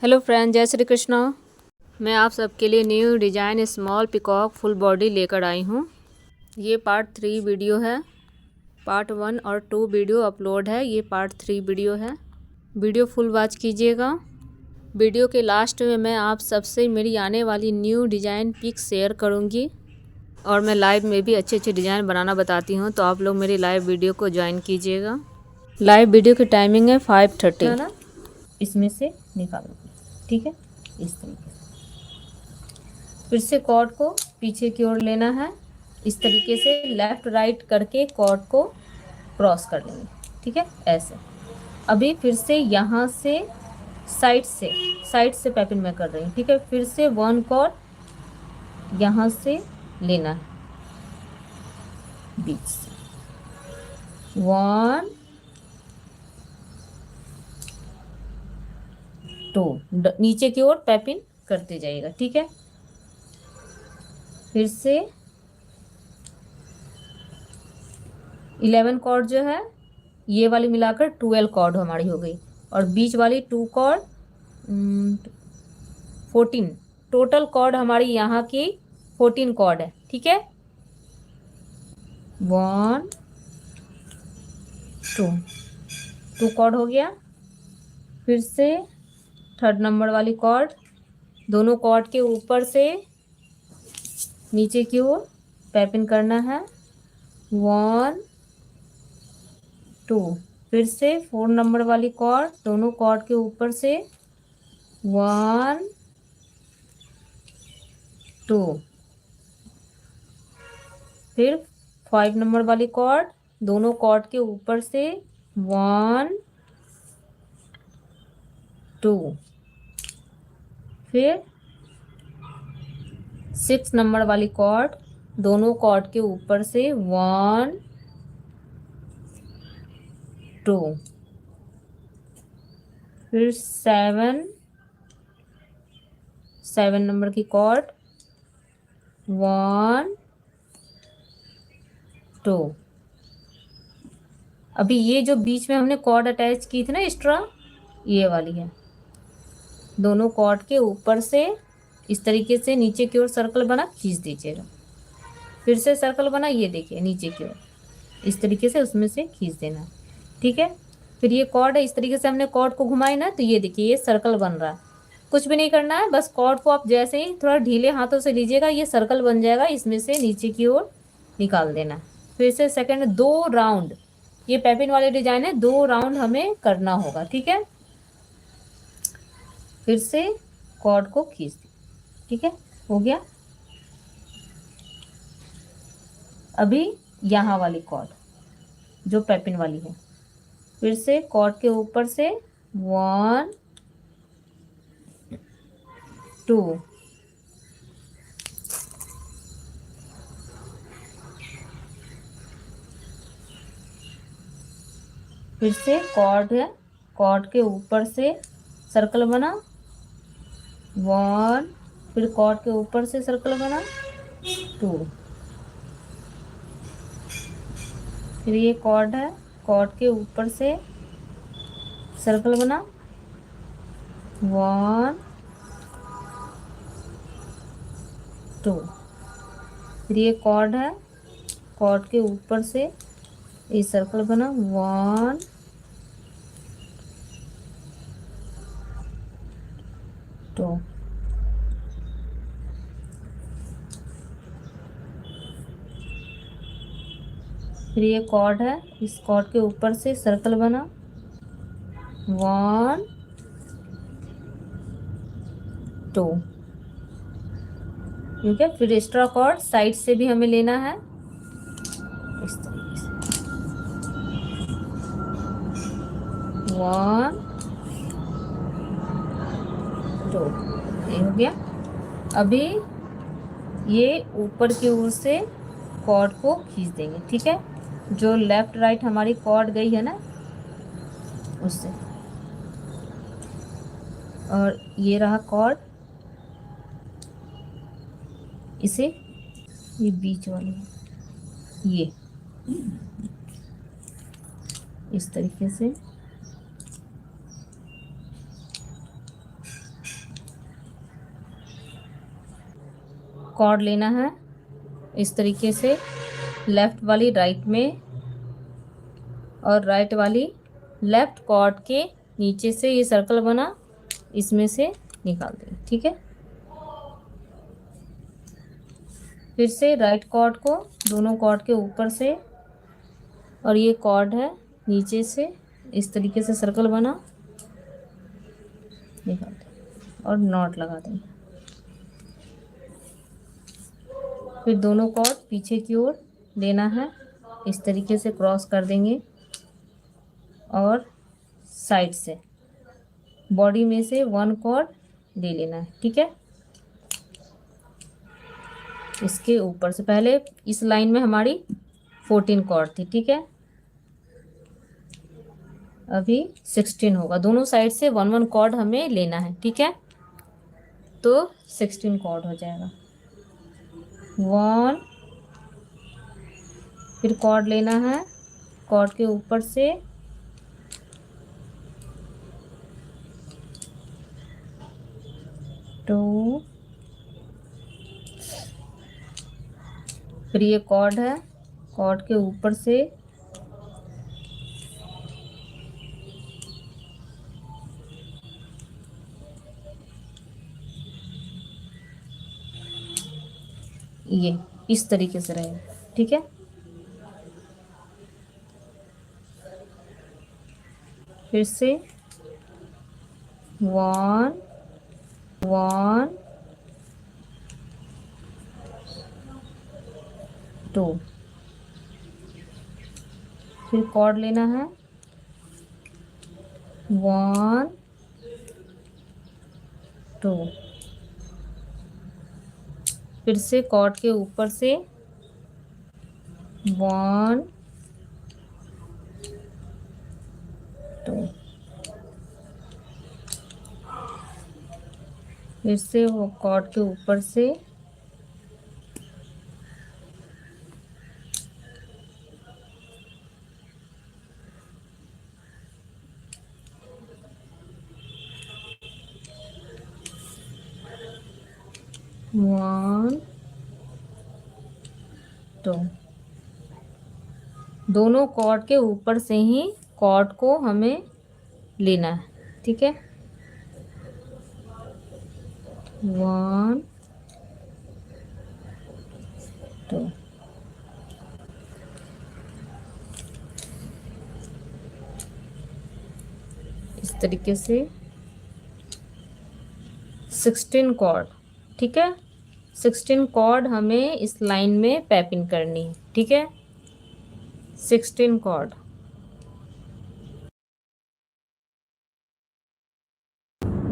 Hello friend, जय श्री कृष्णा। मैं आप सबके लिए new design small peacock full body लेकर आई हूँ। ये पार्ट 3 वीडियो है। पार्ट 1 और 2 वीडियो अपलोड है, ये पार्ट 3 वीडियो है। वीडियो फुल वॉच कीजिएगा। वीडियो के लास्ट में मैं आप सबसे मेरी आने वाली न्यू डिज़ाइन पिक शेयर करूँगी और मैं लाइव में भी अच्छे अच्छे डिज़ाइन बनाना बताती हूँ, तो आप लोग मेरी लाइव वीडियो को ज्वाइन कीजिएगा। लाइव वीडियो की टाइमिंग है 5:30 ना। इसमें से निकालोगे, ठीक है। इस तरीके से फिर से कॉर्ड को पीछे की ओर लेना है। इस तरीके से लेफ्ट राइट करके कॉर्ड को क्रॉस कर लेंगे, ठीक है, ऐसे। अभी फिर से यहाँ से साइड से पैपिन में कर रही हूँ, ठीक है। फिर से 1 कॉर्ड यहाँ से लेना है, बीच से 1 2 नीचे की ओर पैपिन करते जाइएगा, ठीक है। फिर से 11 कॉर्ड जो है ये वाली मिलाकर 12 कॉर्ड हमारी हो गई, और बीच वाली 2 कॉर्ड 14। टोटल कॉर्ड हमारी यहाँ की 14 कॉर्ड है, ठीक है। 1 2 कॉर्ड हो गया। फिर से 3rd नंबर वाली कॉर्ड, दोनों कॉर्ड के ऊपर से नीचे की ओर पैपिन करना है। 1 2 फिर से 4 नंबर वाली कॉर्ड, दोनों कॉर्ड के ऊपर से 1 2 फिर 5 नंबर वाली कॉर्ड, दोनों कॉर्ड के ऊपर से 1 2 फिर 6 नंबर वाली कॉर्ड, दोनों कॉर्ड के ऊपर से 1 2 फिर 7 नंबर की कॉर्ड 1 2। अभी ये जो बीच में हमने कॉर्ड अटैच की थी ना एक्स्ट्रा, ये वाली है। दोनों कॉर्ड के ऊपर से इस तरीके से नीचे की ओर सर्कल बना, खींच दीजिएगा। फिर से सर्कल बना, ये देखिए नीचे की ओर इस तरीके से उसमें से खींच देना, ठीक है। फिर ये कॉर्ड है, इस तरीके से हमने कॉर्ड को घुमाई ना, तो ये देखिए ये सर्कल बन रहा है। कुछ भी नहीं करना है, बस कॉर्ड को आप जैसे ही थोड़ा ढीले हाथों से लीजिएगा, ये सर्कल बन जाएगा, इसमें से नीचे की ओर निकाल देना। फिर से सेकंड 2 राउंड, ये पैपिन वाले डिजाइन है, 2 राउंड हमें करना होगा, ठीक है। फिर से कॉर्ड को खींच दी, ठीक है, हो गया। अभी यहाँ वाली कॉर्ड जो पैपिन वाली है, फिर से कॉर्ड के ऊपर से 1 2 फिर से कॉर्ड है, कॉर्ड के ऊपर से सर्कल बना 1, फिर कॉर्ड के ऊपर से सर्कल बना 2, फिर ये कॉर्ड है, कॉर्ड के ऊपर से सर्कल बना 1 2, फिर ये कॉर्ड है, कॉर्ड के ऊपर से ये सर्कल बना 1 2, फिर ये कॉर्ड है, इस कॉर्ड के ऊपर से सर्कल बना 1 2, ठीक है। फिर एक्स्ट्रा कॉर्ड साइड से भी हमें लेना है, इस तरीके से 1 2, ये हो गया। अभी ये ऊपर की ओर से कॉर्ड को खींच देंगे, ठीक है, जो लेफ्ट राइट हमारी कॉर्ड गई है ना उससे। और ये रहा कॉर्ड, इसे ये बीच वाली ये इस तरीके से कॉर्ड लेना है इस तरीके से, लेफ़्ट वाली राइट में और राइट वाली लेफ़्ट कॉर्ड के नीचे से ये सर्कल बना, इसमें से निकाल देंगे। ठीक है, फिर से राइट कॉर्ड को दोनों कॉर्ड के ऊपर से, और ये कॉर्ड है नीचे से, इस तरीके से सर्कल बना, निकाल दें और नॉट लगा देंगे। फिर दोनों कॉर्ड पीछे की ओर लेना है, इस तरीके से क्रॉस कर देंगे और साइड से बॉडी में से 1 कॉर्ड ले लेना है। ठीक है, इसके ऊपर से, पहले इस लाइन में हमारी 14 कॉर्ड थी। ठीक है, अभी 16 होगा, दोनों साइड से 1 कॉर्ड हमें लेना है। ठीक है, तो 16 कॉर्ड हो जाएगा। 1, फिर कॉर्ड लेना है, कॉर्ड के ऊपर से 2, फिर ये कॉर्ड है, कॉर्ड के ऊपर से ये इस तरीके से रहेगा। ठीक है, फिर से 1 1 2, फिर कॉर्ड लेना है 1 2, फिर से कॉर्ड के ऊपर से 1 2, फिर से वो कॉर्ड के ऊपर से 1 2, दोनों कॉर्ड के ऊपर से ही कॉर्ड को हमें लेना है। ठीक है, 1 2, इस तरीके से 16 कॉर्ड। ठीक है, 16 कॉर्ड हमें इस लाइन में पैपिंग करनी है। ठीक है, 16 कॉर्ड,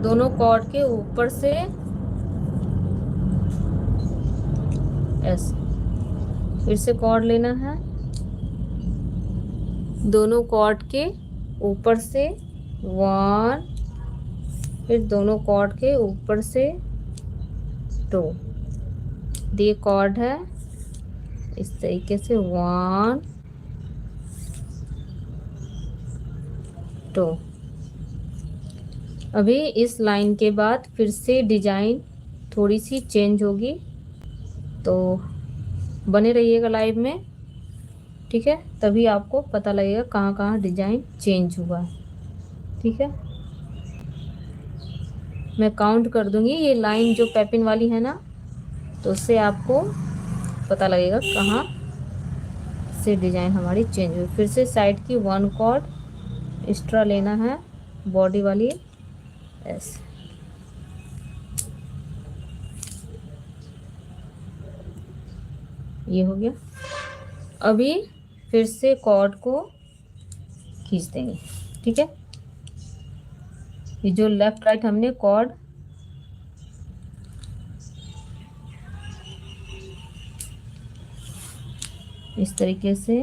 दोनों कॉर्ड के ऊपर से ऐसे, फिर से कॉर्ड लेना है, दोनों कॉर्ड के ऊपर से 1, फिर दोनों कॉर्ड के ऊपर से 2, ये कॉर्ड है इस तरीके से 1 2। अभी इस लाइन के बाद फिर से डिजाइन थोड़ी सी चेंज होगी, तो बने रहिएगा लाइव में। ठीक है, तभी आपको पता लगेगा कहाँ कहाँ डिजाइन चेंज हुआ है। ठीक है, मैं काउंट कर दूंगी, ये लाइन जो पैपिन वाली है ना, तो उससे आपको पता लगेगा कहाँ से डिजाइन हमारी चेंज हुई। फिर से साइड की 1 कॉर्ड एक्स्ट्रा लेना है, बॉडी वाली ऐसे, ये हो गया। अभी फिर से कॉर्ड को खींच देंगे। ठीक है, ये जो लेफ्ट राइट हमने कॉर्ड इस तरीके से,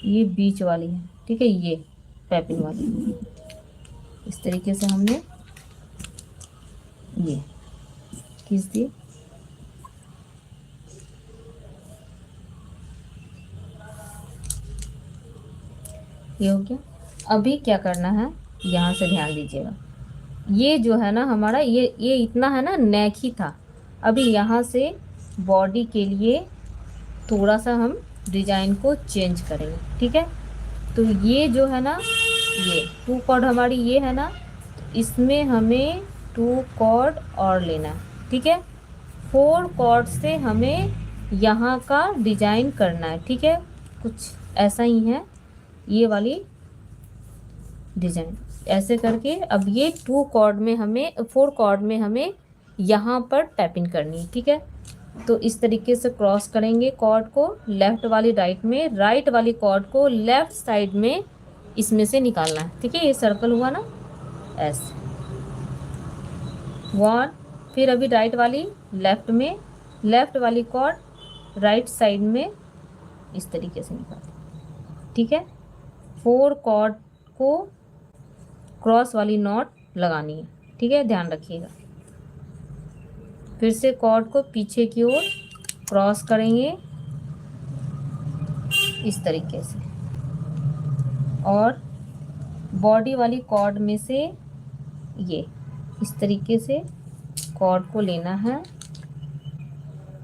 ये बीच वाली है। ठीक है, ये पैपिंग वाली इस तरीके से हमने ये खींच दिए। ये हो गया। अभी क्या करना है, यहाँ से ध्यान दीजिएगा, ये जो है ना हमारा, ये इतना है ना, नेक ही था। अभी यहाँ से बॉडी के लिए थोड़ा सा हम डिजाइन को चेंज करेंगे, ठीक है। तो ये जो है ना, ये 2 कॉर्ड हमारी ये है ना, इसमें हमें 2 कॉर्ड और लेना है, ठीक है। 4 कॉर्ड से हमें यहाँ का डिजाइन करना है, ठीक है। कुछ ऐसा ही है ये वाली डिजाइन, ऐसे करके। अब ये 2 कॉर्ड में हमें, 4 कॉर्ड में हमें यहाँ पर टैपिंग करनी है, ठीक है। तो इस तरीके से क्रॉस करेंगे कॉर्ड को, लेफ्ट वाली राइट में, राइट वाली कॉर्ड को लेफ्ट साइड में इसमें से निकालना है, ठीक है। ये सर्कल हुआ ना ऐसे 1, फिर अभी राइट वाली लेफ्ट में, लेफ्ट वाली कॉर्ड राइट साइड में इस तरीके से निकालें, ठीक है। 4 कॉर्ड को क्रॉस वाली नॉट लगानी है, ठीक है, ध्यान रखिएगा। फिर से कॉर्ड को पीछे की ओर क्रॉस करेंगे इस तरीके से, और बॉडी वाली कॉर्ड में से ये इस तरीके से कॉर्ड को लेना है।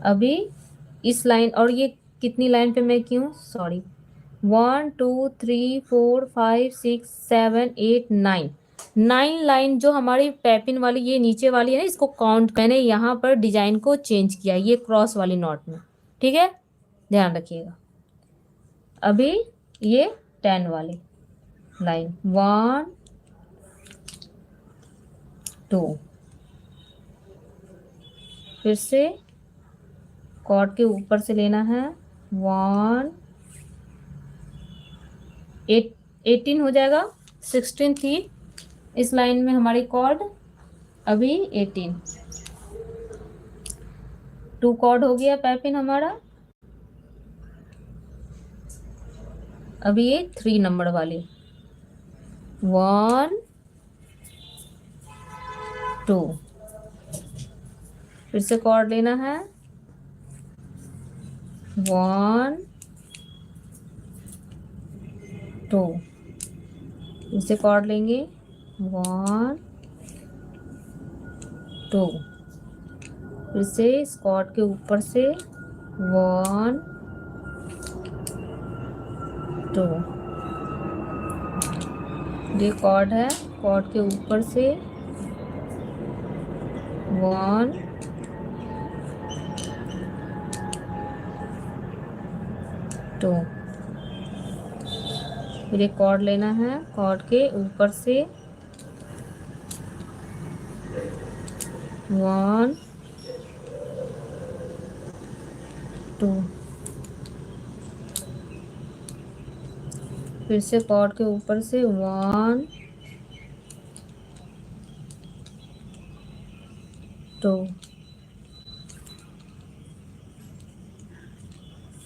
अभी इस लाइन, और ये कितनी लाइन पे मैं क्यों, सॉरी, 1 2 3 4 5 6 7 8 9, 9 लाइन जो हमारी पैपिन वाली ये नीचे वाली है ना, इसको काउंट, मैंने यहाँ पर डिजाइन को चेंज किया ये क्रॉस वाली नॉट में, ठीक है, ध्यान रखिएगा। अभी ये 10 वाली लाइन 1 2, फिर से कॉर्ड के ऊपर से लेना है 1 8, 18 हो जाएगा, 16 थी इस लाइन में हमारी कॉर्ड, अभी 18, 2 कॉर्ड हो गया पैपिन हमारा। अभी ये 3 नंबर वाली 1 2, फिर से कॉर्ड लेना है 1 2, फिर से कॉर्ड लेंगे 1 2, फिर से इस कॉर्ड के ऊपर से 1 2, ये कॉर्ड है, कॉर्ड के ऊपर से 1 2, फिर एक कॉर्ड लेना है, कॉर्ड के ऊपर से 1 2, फिर से कॉर्ड के ऊपर से 1 2,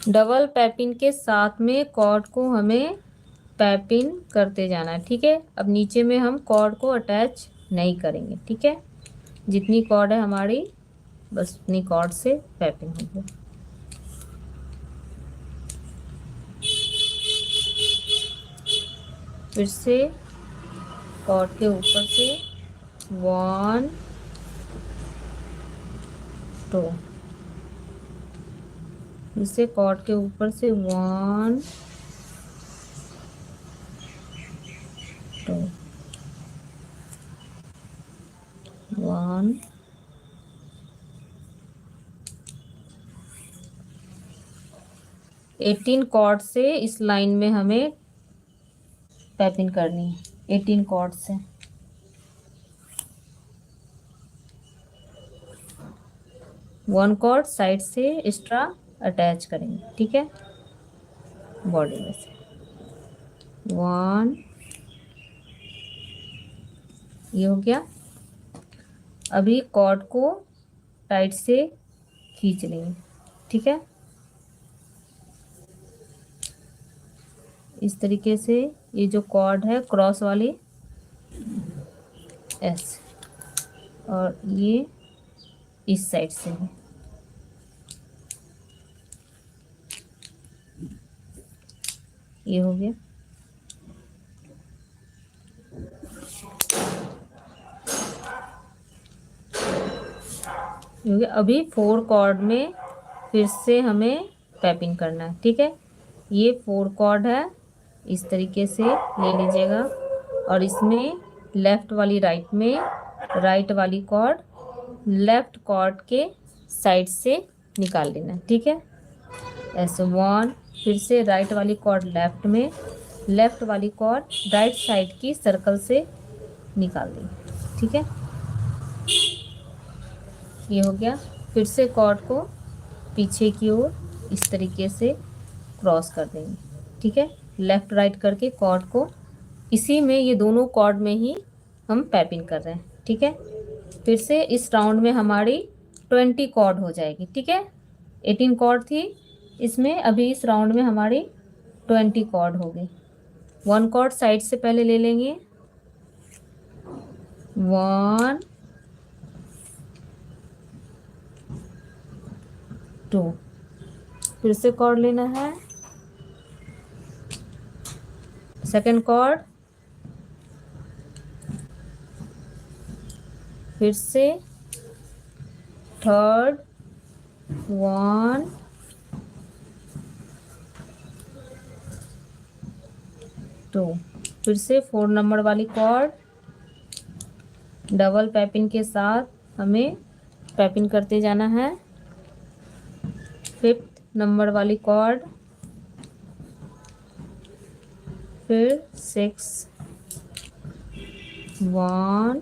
डबल पैपिंग के साथ में कॉर्ड को हमें पैपिंग करते जाना है, ठीक है। अब नीचे में हम कॉर्ड को अटैच नहीं करेंगे, ठीक है। जितनी कॉर्ड है हमारी बस उतनी कॉर्ड से पैपिंग होगी। फिर से कॉर्ड के ऊपर से 1 2, फिर से कॉर्ड के ऊपर से 1 2 1 18 कॉर्ड से इस लाइन में हमें पैपिंग करनी है, 18 कॉर्ड से। वन कॉर्ड साइड से एक्स्ट्रा अटैच करेंगे, ठीक है, बॉडी में से 1, ये हो गया। अभी कॉर्ड को टाइट से खींच लेंगे, ठीक है, इस तरीके से। ये जो कॉर्ड है क्रॉस वाली ऐसे, और ये इस साइड से है, ये हो गया। क्योंकि अभी 4 कॉर्ड में फिर से हमें पैपिंग करना है। ठीक है, ये 4 कॉर्ड है, इस तरीके से ले लीजिएगा और इसमें लेफ़्ट वाली राइट में, राइट वाली कॉर्ड लेफ़्ट कॉर्ड के साइड से निकाल लेना। ठीक है, ऐसे 1, फिर से राइट वाली कॉर्ड लेफ़्ट में, लेफ़्ट वाली कॉर्ड राइट साइड की सर्कल से निकाल देंगे। ठीक है, ये हो गया। फिर से कॉर्ड को पीछे की ओर इस तरीके से क्रॉस कर देंगे। ठीक है, लेफ़्ट राइट करके कॉर्ड को इसी में, ये दोनों कॉर्ड में ही हम पैपिंग कर रहे हैं। ठीक है, फिर से इस राउंड में हमारी 20 कॉर्ड हो जाएगी। ठीक है, 18 कॉर्ड थी इसमें, अभी इस राउंड में हमारी 20 कॉर्ड हो गई। 1 कॉर्ड साइड से पहले ले लेंगे, 1 2, फिर से कॉर्ड लेना है, सेकंड कॉर्ड, फिर से थर्ड, 1 2, फिर से 4 नंबर वाली कॉर्ड डबल पैपिंग के साथ हमें पैपिंग करते जाना है। 5th नंबर वाली कॉर्ड, फिर 6 1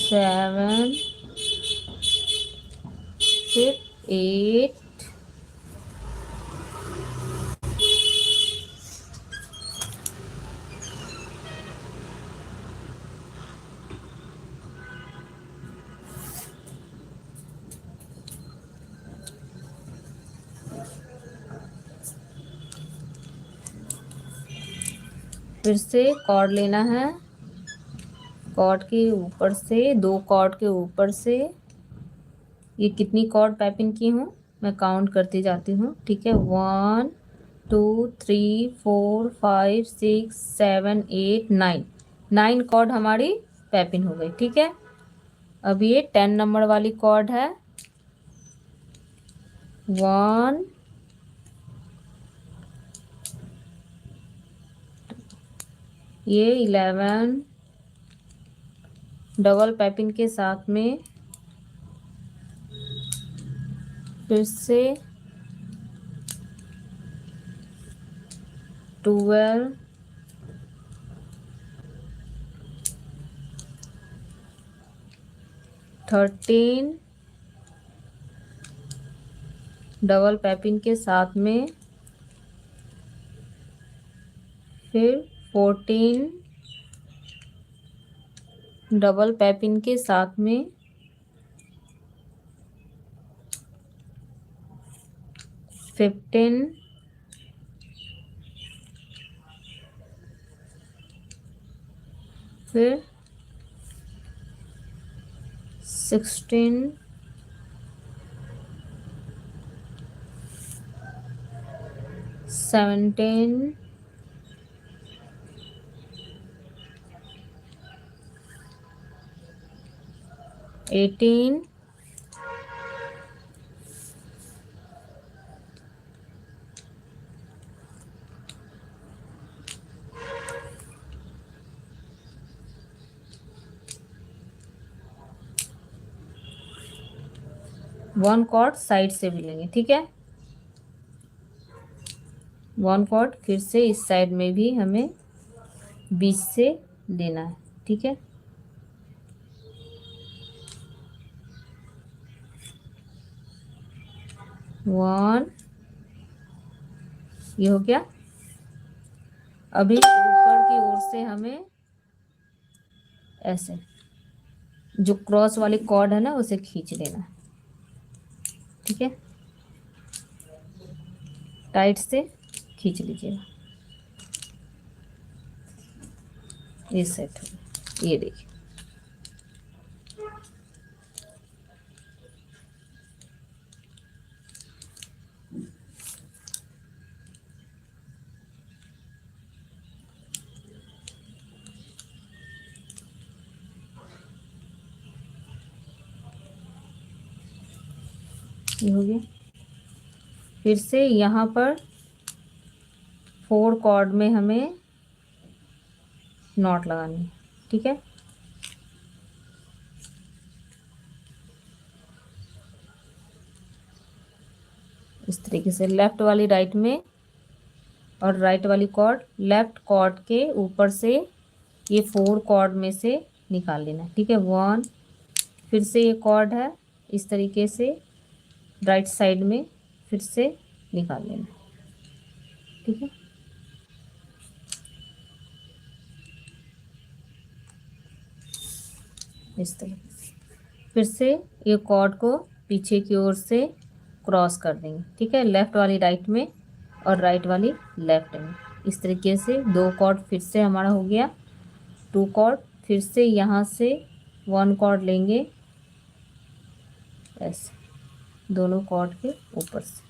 7, फिर 8, फिर से कॉर्ड लेना है, कॉर्ड के ऊपर से, 2 कॉर्ड के ऊपर से, ये कितनी कॉर्ड पैपिंग की हूँ मैं काउंट करती जाती हूँ। ठीक है, 1 2 3 4 5 6 7 8 9, 9 कॉर्ड हमारी पैपिंग हो गई। ठीक है, अब ये 10 नंबर वाली कॉर्ड है, 1 ये 11 डबल पैपिंग के साथ में, फिर से 12 13 डबल पैपिंग के साथ में, फिर 14 डबल पैपिंग के साथ में, 15 फिर 16 17 18 1 कॉर्ड साइड से भी लेंगे। ठीक है, 1 कॉर्ड फिर से इस साइड में भी हमें बीच से लेना है। ठीक है, 1 ये हो गया। अभी ऊपर की ओर से हमें ऐसे जो क्रॉस वाली कॉर्ड है ना उसे खींच लेना है। ठीक है, टाइट से खींच लीजिएगा, ये सेट हो गया। ये देखिए, ये हो गया। फिर से यहाँ पर 4 कॉर्ड में हमें नॉट लगानी है, ठीक है। इस तरीके से लेफ्ट वाली राइट में और राइट वाली कॉर्ड, लेफ्ट कॉर्ड के ऊपर से ये 4 कॉर्ड में से निकाल लेना, ठीक है। 1, फिर से ये कॉर्ड है, इस तरीके से राइट साइड में फिर से निकाल लेना, ठीक है। इस तरीके से फिर से ये कॉर्ड को पीछे की ओर से क्रॉस कर देंगे, ठीक है। लेफ़्ट वाली राइट में और राइट वाली लेफ़्ट में। इस तरीके से 2 कॉर्ड फिर से हमारा हो गया। 2 कॉर्ड फिर से यहाँ से 1 कॉर्ड लेंगे ऐसे दोनों कॉर्ड के ऊपर से।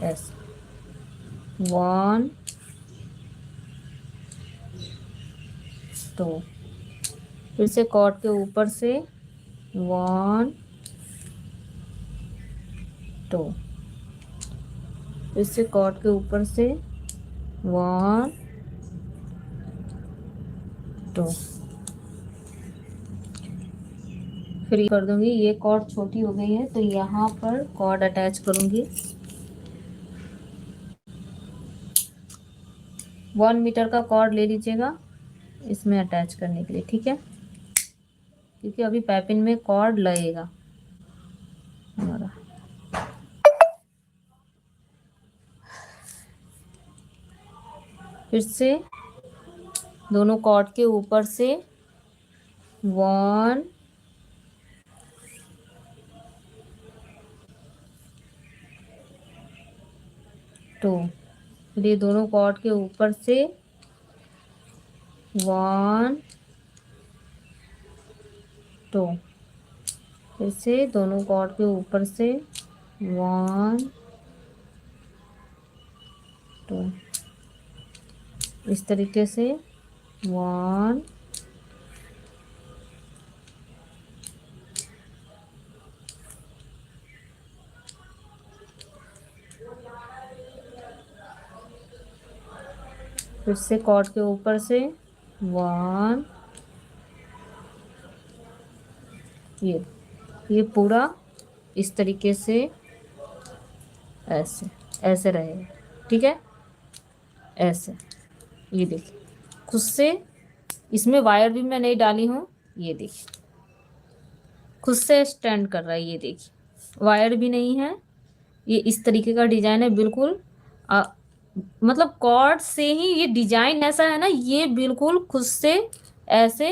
ऐसे 1 2, फिर से कॉर्ड के ऊपर से 1 2, फिर से कॉर्ड के ऊपर से 1 2, फिर कर दूंगी। ये कॉर्ड छोटी हो गई है तो यहाँ पर कॉर्ड अटैच करूंगी 1 मीटर का कॉर्ड ले लीजिएगा इसमें अटैच करने के लिए, ठीक है। क्योंकि अभी पाइपिंग में कॉर्ड लगेगा हमारा। फिर से दोनों कॉर्ड के ऊपर से 1 2, फिर ये दोनों कॉर्ड के ऊपर से 1 2, फिर से दोनों कॉर्ड के ऊपर से 1 2, इस तरीके से 1 फिर से कॉर्ड के ऊपर से 1, ये पूरा इस तरीके से ऐसे ऐसे रहेगा, ठीक है। ऐसे ये देखिए खुद से, इसमें वायर भी मैं नहीं डाली हूँ, ये देखिए खुद से स्टैंड कर रहा है, ये देखिए वायर भी नहीं है। ये इस तरीके का डिजाइन है बिल्कुल। मतलब कॉर्ड से ही ये डिजाइन ऐसा है ना, ये बिल्कुल खुद से ऐसे,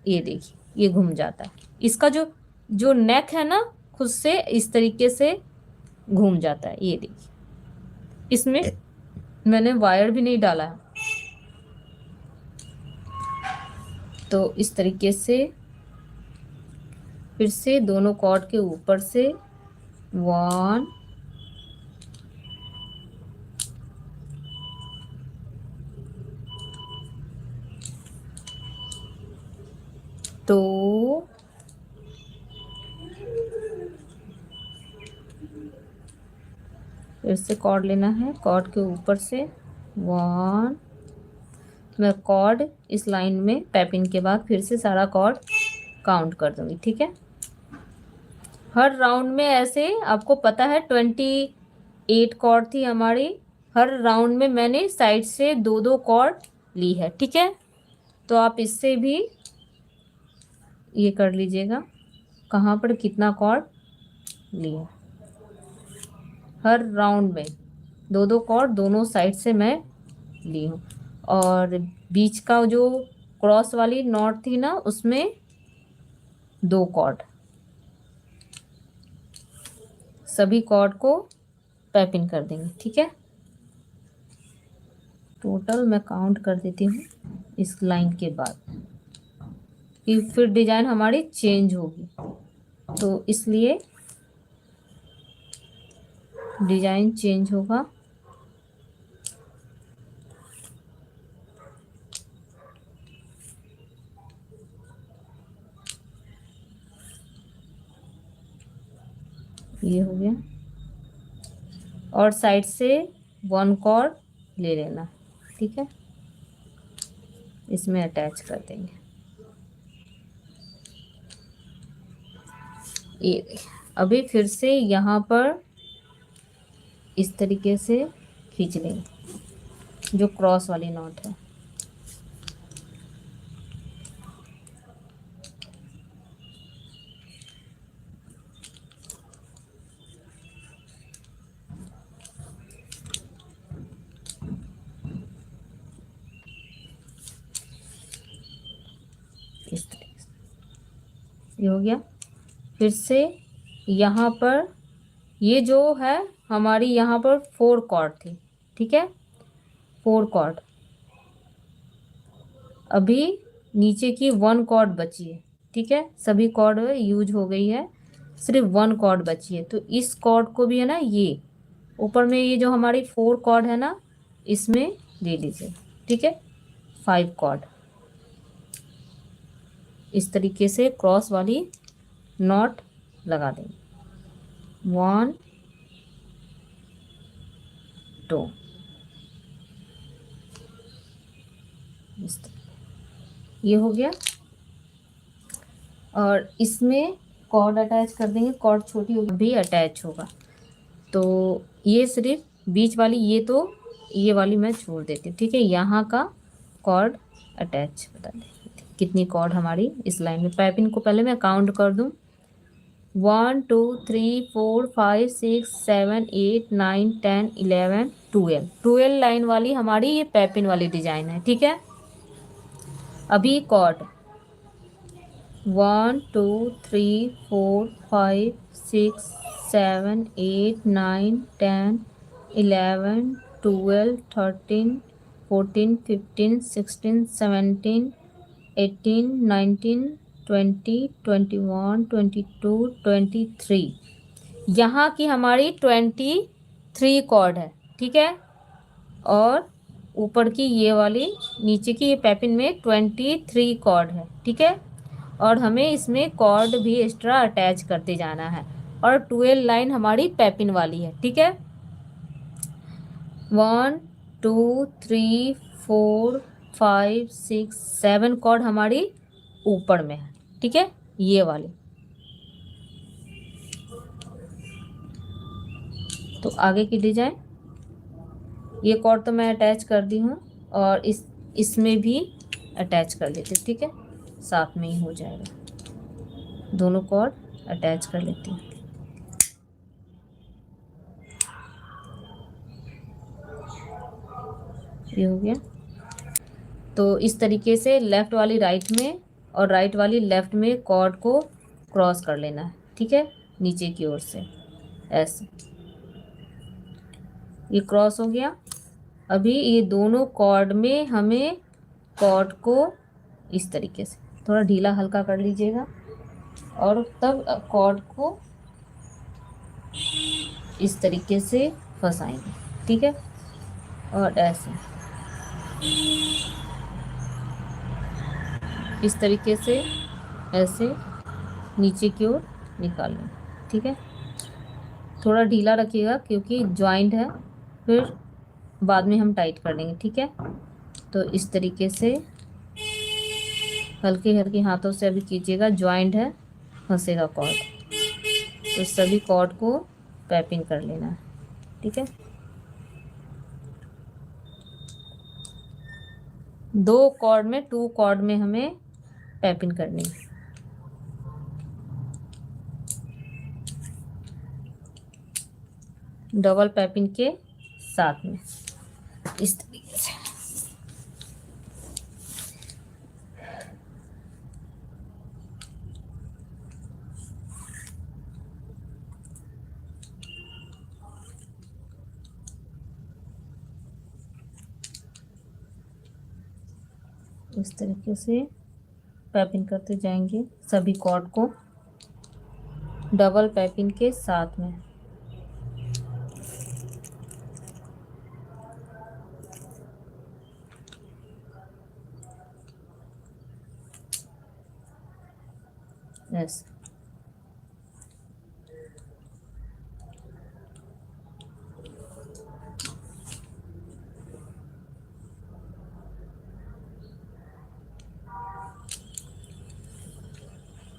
ये देखिए ये घूम जाता है। इसका जो जो नेक है ना खुद से इस तरीके से घूम जाता है, ये देखिए। इसमें मैंने वायर भी नहीं डाला है। तो इस तरीके से फिर से दोनों कॉर्ड के ऊपर से 1 2 फिर से कॉर्ड लेना है, कॉर्ड के ऊपर से 1। मैं कॉर्ड इस लाइन में पाइपिंग के बाद फिर से सारा कॉर्ड काउंट कर दूंगी, ठीक है। हर राउंड में ऐसे आपको पता है 28 कॉर्ड थी हमारी। हर राउंड में मैंने साइड से 2-2 कॉर्ड ली है, ठीक है। तो आप इससे भी ये कर लीजिएगा कहाँ पर कितना कॉर्ड लिया। हर राउंड में 2-2 कॉर्ड दोनों साइड से मैं ली हूँ। और बीच का जो क्रॉस वाली नॉट थी ना उसमें 2 कॉर्ड। सभी कॉर्ड को पाइपिंग कर देंगे, ठीक है। टोटल मैं काउंट कर देती हूँ इस लाइन के बाद कि फिर डिजाइन हमारी चेंज होगी, तो इसलिए डिजाइन चेंज होगा। ये हो गया। और साइड से 1 कॉर्ड ले लेना, ठीक है, इसमें अटैच कर देंगे। ये देखिए, अभी फिर से यहाँ पर इस तरीके से खींच लेंगे जो क्रॉस वाली नॉट है। इस तरीके से ये हो गया। फिर से यहाँ पर ये जो है हमारी यहाँ पर 4 कॉर्ड थी, ठीक है, 4 कॉर्ड। अभी नीचे की 1 कॉर्ड बची है, ठीक है, सभी कॉर्ड यूज हो गई है, सिर्फ 1 कॉर्ड बची है। तो इस कॉर्ड को भी है ना, ये ऊपर में ये जो हमारी 4 कॉर्ड है ना, इसमें ले लीजिए, ठीक है, 5 कॉर्ड। इस तरीके से क्रॉस वाली नॉट लगा देंगे। 1 2 इस तरह ये हो गया। और इसमें कॉर्ड अटैच कर देंगे, कॉर्ड छोटी भी अटैच होगा। तो ये सिर्फ बीच वाली, ये तो ये वाली मैं छोड़ देती हूँ, ठीक है। यहाँ का कॉर्ड अटैच बता दें कितनी कॉर्ड हमारी इस लाइन में। पाइपिंग को पहले मैं काउंट कर दूँ, 1 2 3 4 5 6 7 8 9 10 11 12 12 लाइन वाली हमारी ये पैपिन वाली डिजाइन है, ठीक है। अभी कॉर्ड 1 2 3 4 5 6 7 8 9 10 11 12 13 14 15 16 17 18 19 20 21 22 23। यहाँ की हमारी 23 कॉर्ड है, ठीक है। और ऊपर की ये वाली नीचे की ये पैपिन में 23 कॉर्ड है, ठीक है। और हमें इसमें कॉर्ड भी एक्स्ट्रा अटैच करते जाना है। और 12 लाइन हमारी पैपिन वाली है, ठीक है। 1 2 3 4 5 6 7 कॉर्ड हमारी ऊपर में है, ठीक है, ये वाली। तो आगे की डिजाइन, ये कॉर्ड तो मैं अटैच कर दी हूँ, और इसमें भी अटैच कर लेती हूँ, ठीक है, साथ में ही हो जाएगा। दोनों कॉर्ड अटैच कर लेती हूँ। ये हो गया। तो इस तरीके से लेफ़्ट वाली राइट में और राइट वाली लेफ़्ट में कॉर्ड को क्रॉस कर लेना है, ठीक है, नीचे की ओर से ऐसे। ये क्रॉस हो गया। अभी ये दोनों कॉर्ड में हमें कॉर्ड को इस तरीके से थोड़ा ढीला हल्का कर लीजिएगा, और तब कॉर्ड को इस तरीके से फंसाएंगे, ठीक है। और ऐसे इस तरीके से ऐसे नीचे की ओर निकाल लें, ठीक है। थोड़ा ढीला रखिएगा क्योंकि जॉइंट है, फिर बाद में हम टाइट कर लेंगे, ठीक है। तो इस तरीके से हल्के हल्के हाथों से अभी कीजिएगा, जॉइंट है, फंसेगा कॉर्ड। तो सभी कॉर्ड को पैपिंग कर लेना है, ठीक है। 2 कॉर्ड में 2 कॉर्ड में हमें पैपिंग करनी है। डबल पैपिंग के साथ में इस तरीके से। इस तरीके से पैपिंग करते जाएंगे सभी कॉर्ड को डबल पैपिंग के साथ में। ऐसे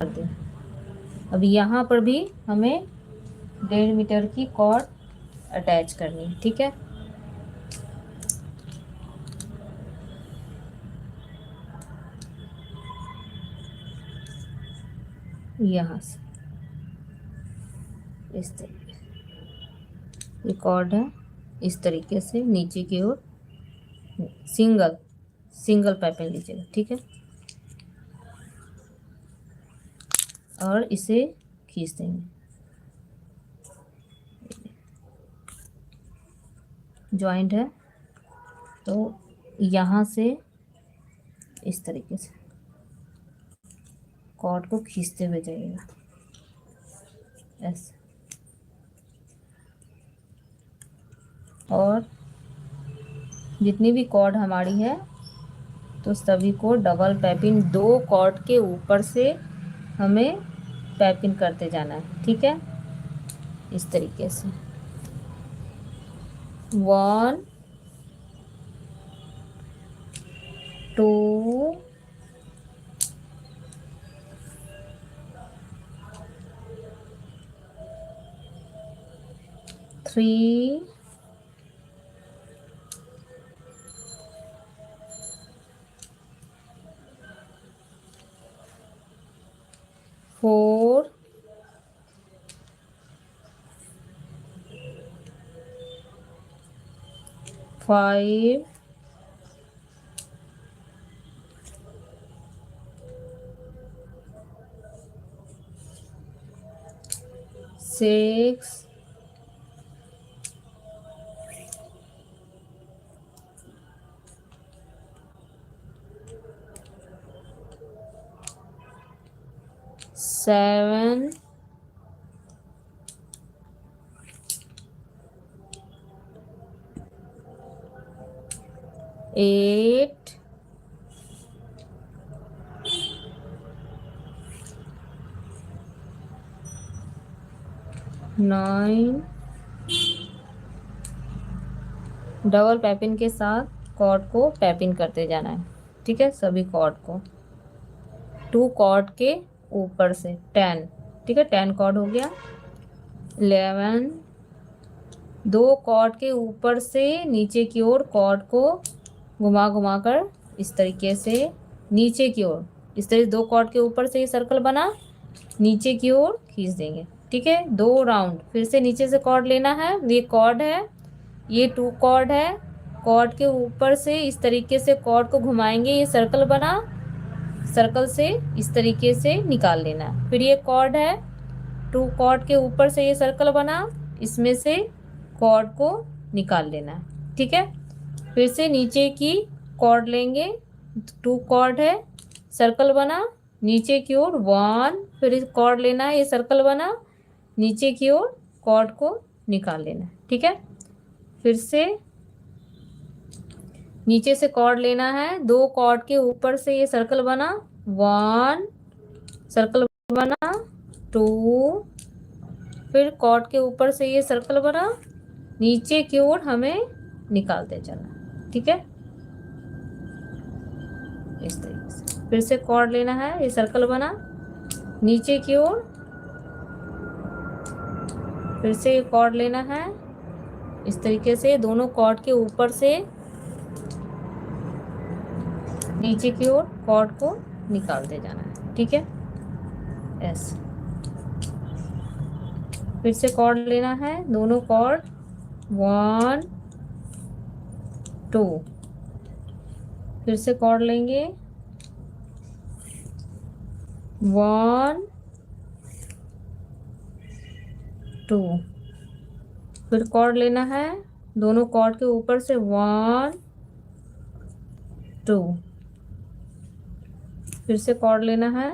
दें। अब यहाँ पर भी हमें 1.5 मीटर की कॉर्ड अटैच करनी है, ठीक है। यहाँ से इस तरीके, ये कॉर्ड है, इस तरीके से नीचे की ओर सिंगल सिंगल पाइपिंग लीजिएगा, ठीक है। और इसे खींच देंगे, जॉइंट है तो यहाँ से इस तरीके से कॉर्ड को खींचते हुए जाइएगा, ऐसे। और जितनी भी कॉर्ड हमारी है तो सभी को डबल पाइपिंग 2 कॉर्ड के ऊपर से हमें पाइपिंग करते जाना है, ठीक है। इस तरीके से 1 2 3 4 5 6 7 8 9। डबल पाइपिंग के साथ कॉर्ड को पाइपिंग करते जाना है, ठीक है। सभी कॉर्ड को 2 कॉर्ड के ऊपर से 10, ठीक है। 10 कॉर्ड हो गया। 11 2 कॉर्ड के ऊपर से नीचे की ओर कॉर्ड को घुमा घुमा कर इस तरीके से नीचे की ओर, इस तरह 2 कॉर्ड के ऊपर से ये सर्कल बना, नीचे की ओर खींच देंगे, ठीक है। 2 राउंड फिर से नीचे से कॉर्ड लेना है। ये कॉर्ड है, ये 2 कॉर्ड है, कॉर्ड के ऊपर से इस तरीके से कॉर्ड को घुमाएंगे, ये सर्कल बना, सर्कल से इस तरीके से निकाल लेना है। फिर ये कॉर्ड है, 2 कॉर्ड के ऊपर से ये सर्कल बना, इसमें से कॉर्ड को निकाल लेना है, ठीक है। फिर से नीचे की कॉर्ड लेंगे, 2 कॉर्ड है, सर्कल बना, नीचे की ओर 1, फिर इस कॉर्ड लेना है, ये सर्कल बना, नीचे की ओर कॉर्ड को निकाल लेना है, ठीक है। फिर से नीचे से कॉर्ड लेना है, 2 कॉर्ड के ऊपर से ये सर्कल बना, 1 सर्कल बना, 2 फिर कॉर्ड के ऊपर से ये सर्कल बना, नीचे की ओर हमें निकालते चलना, ठीक है। इस तरीके से फिर से कॉर्ड लेना है, ये सर्कल बना, नीचे की ओर, फिर से ये कॉर्ड लेना है, इस तरीके से दोनों कॉर्ड के ऊपर से नीचे की ओर कॉर्ड को निकालते जाना है, ठीक है। ऐसे फिर से कॉर्ड लेना है, दोनों कॉर्ड 1 2, फिर से कॉर्ड लेंगे 1 2, फिर कॉर्ड लेना है, दोनों कॉर्ड के ऊपर से 1 2, फिर से कॉर्ड लेना है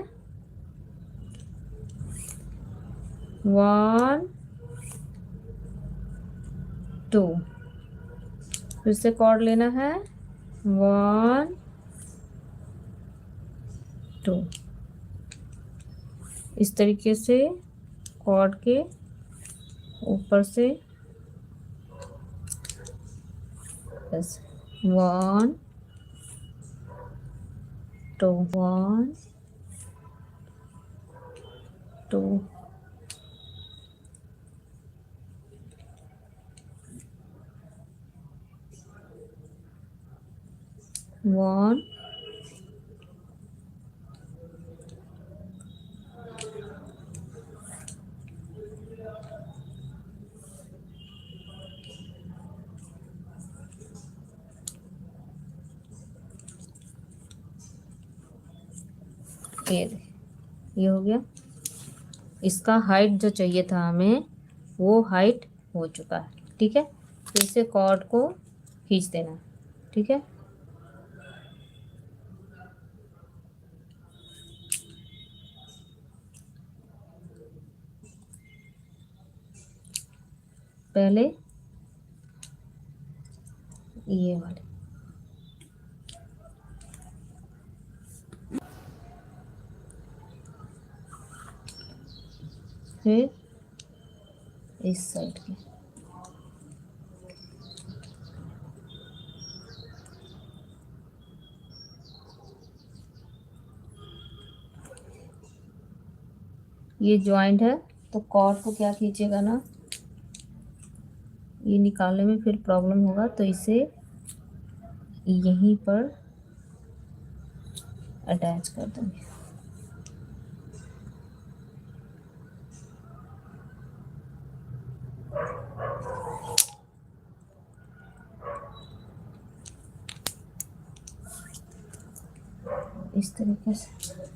1 2, फिर से कॉर्ड लेना है 1 2, इस तरीके से कॉर्ड के ऊपर से बस 1 2 1 2 1 ये हो गया। इसका हाइट जो चाहिए था हमें वो हाइट हो चुका है। ठीक है, तो इसे कॉर्ड को खींच देना। ठीक है, पहले ये वाले, फिर इस साइड के, ये जॉइंट है तो कॉर्ड को क्या कीजिएगा ना, ये निकालने में फिर प्रॉब्लम होगा, तो इसे यहीं पर अटैच कर देंगे। इस तरीके से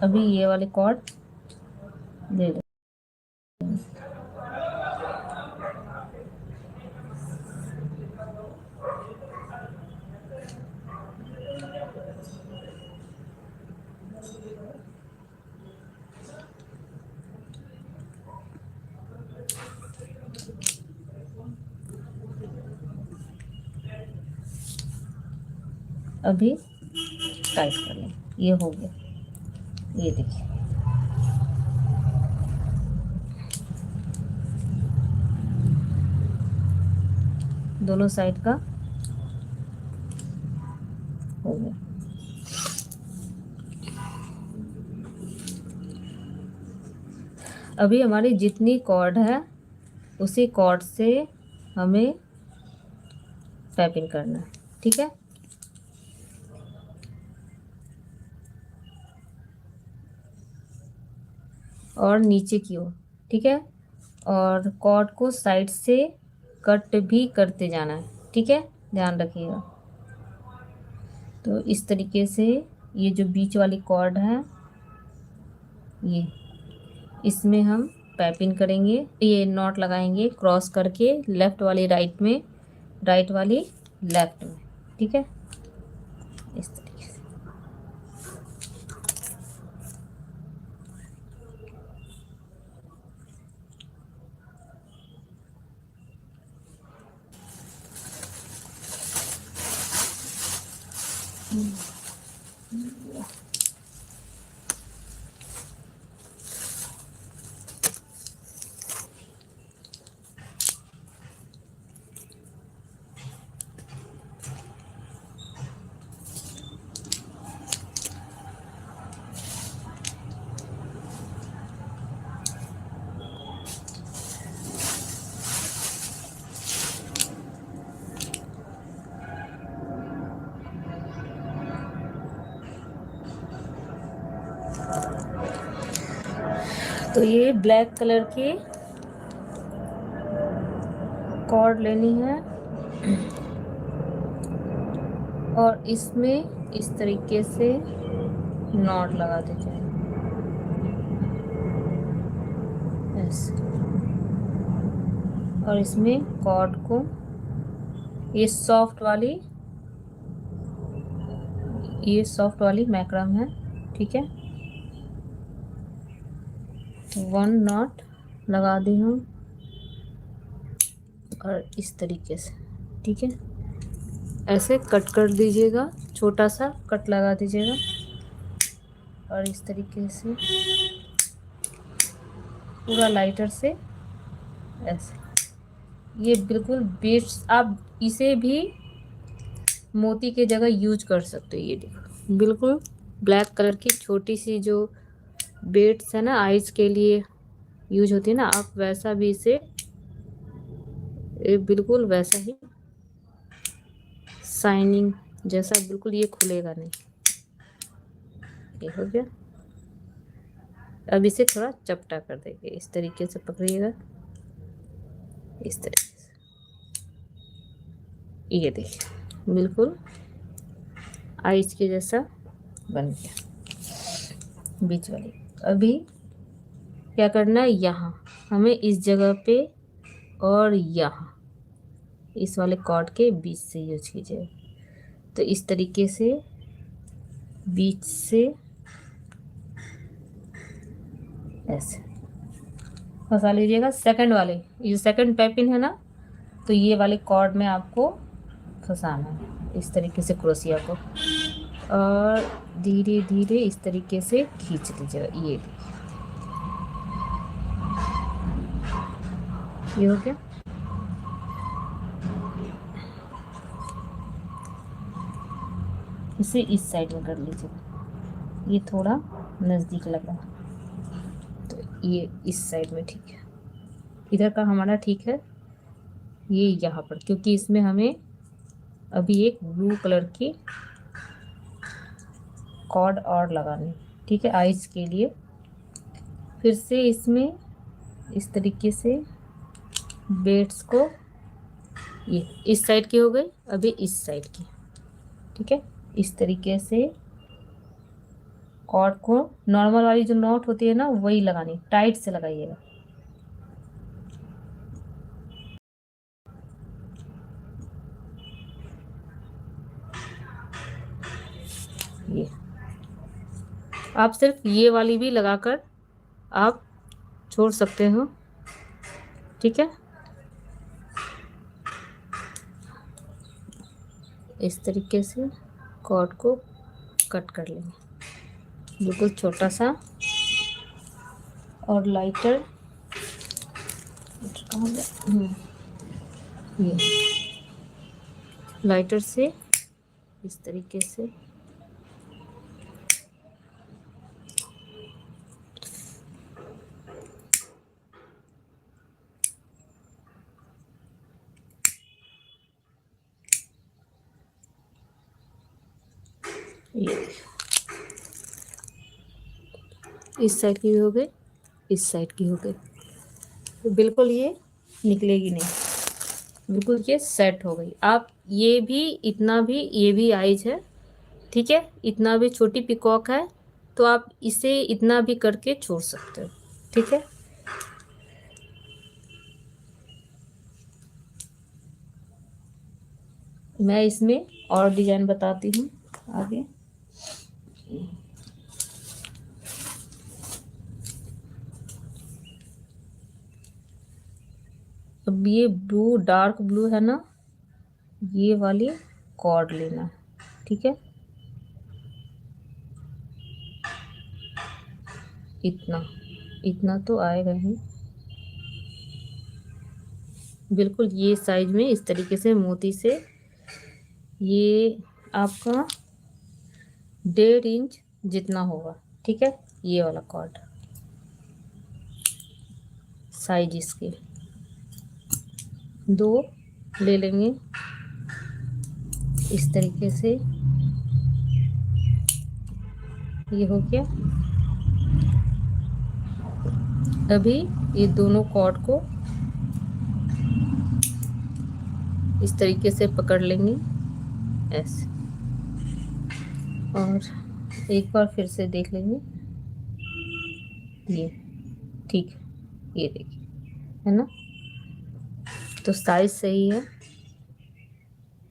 अभी ये वाले कॉर्ड दे दो। अभी टाइट कर लें, ये हो गया। ये देखिए, दोनों साइड का हो गया। अभी हमारी जितनी कॉर्ड है उसी कॉर्ड से हमें टाइपिंग करना है। ठीक है, और नीचे की ओर। ठीक है, और कॉर्ड को साइड से कट भी करते जाना है। ठीक है, ध्यान रखिएगा। तो इस तरीके से ये जो बीच वाली कॉर्ड है, ये इसमें हम पाइपिंग करेंगे, ये नॉट लगाएंगे क्रॉस करके, लेफ़्ट वाली राइट में, राइट वाली लेफ़्ट में। ठीक है, इस तरीके से। तो ये ब्लैक कलर की कॉर्ड लेनी है और इसमें इस तरीके से नॉट लगा दीजिए ऐसे, और इसमें कॉर्ड को, ये सॉफ्ट वाली मैक्रम है, ठीक है, 1 नॉट लगा दी हूँ और इस तरीके से, ठीक है, ऐसे कट कर दीजिएगा, छोटा सा कट लगा दीजिएगा और इस तरीके से पूरा लाइटर से ऐसे। ये बिल्कुल बेस्ट, आप इसे भी मोती के जगह यूज कर सकते हो। ये देखो बिल्कुल ब्लैक कलर की छोटी सी जो बेड्स है ना, आइज के लिए यूज होती है ना, आप वैसा भी इसे बिल्कुल वैसा ही शाइनिंग जैसा, बिल्कुल ये खुलेगा नहीं। ये हो गया। अब इसे थोड़ा चपटा कर देंगे, इस तरीके से पकड़िएगा, इस तरीके से। ये देखिए बिल्कुल आइस के जैसा बन गया बीच वाली। अभी क्या करना है, यहाँ हमें इस जगह पे और यहाँ इस वाले कॉर्ड के बीच से यूज कीजिए। तो इस तरीके से बीच से ऐसे फंसा लीजिएगा। सेकंड वाले, ये सेकंड पैपिन है ना, तो ये वाले कॉर्ड में आपको फंसाना है इस तरीके से क्रोशिया को, और धीरे धीरे इस तरीके से खींच लीजिएगा। ये देखिए, ये हो गया। इसे इस साइड में कर लीजिएगा, ये थोड़ा नज़दीक लगा, तो ये इस साइड में ठीक है, इधर का हमारा ठीक है। ये यहाँ पर, क्योंकि इसमें हमें अभी एक ब्लू कलर की कॉर्ड और लगानी, ठीक है, आइस के लिए। फिर से इसमें इस तरीके से बेड्स को, ये इस साइड की हो गई, अभी इस साइड की, ठीक है, इस तरीके से कॉर्ड को नॉर्मल वाली जो नॉट होती है ना, वही लगानी, टाइट से लगाइएगा। ये आप सिर्फ ये वाली भी लगाकर आप छोड़ सकते हो, ठीक है। इस तरीके से कॉर्ड को कट कर लेंगे, बिल्कुल छोटा सा। और लाइटर ये लाइटर से इस तरीके से ये इस साइड की भी हो गई, इस साइड की हो गई, तो बिल्कुल ये निकलेगी नहीं, बिल्कुल ये सेट हो गई। आप ये भी इतना भी, ये भी आइज है, ठीक है, इतना भी छोटी पिकॉक है, तो आप इसे इतना भी करके छोड़ सकते हो, ठीक है। मैं इसमें और डिजाइन बताती हूँ आगे। अब ये ब्लू, डार्क ब्लू है ना, ये वाली कॉर्ड लेना, ठीक है, इतना इतना तो आएगा ही, बिल्कुल ये साइज में इस तरीके से मोती से, ये आपका 1.5 इंच जितना होगा, ठीक है। ये वाला कॉर्ड साइज इसके 2 ले लेंगे इस तरीके से। ये हो गया। अभी ये दोनों कॉर्ड को इस तरीके से पकड़ लेंगे ऐसे, और एक बार फिर से देख लेंगे, ये ठीक है, ये देखिए है ना, तो साइज सही है।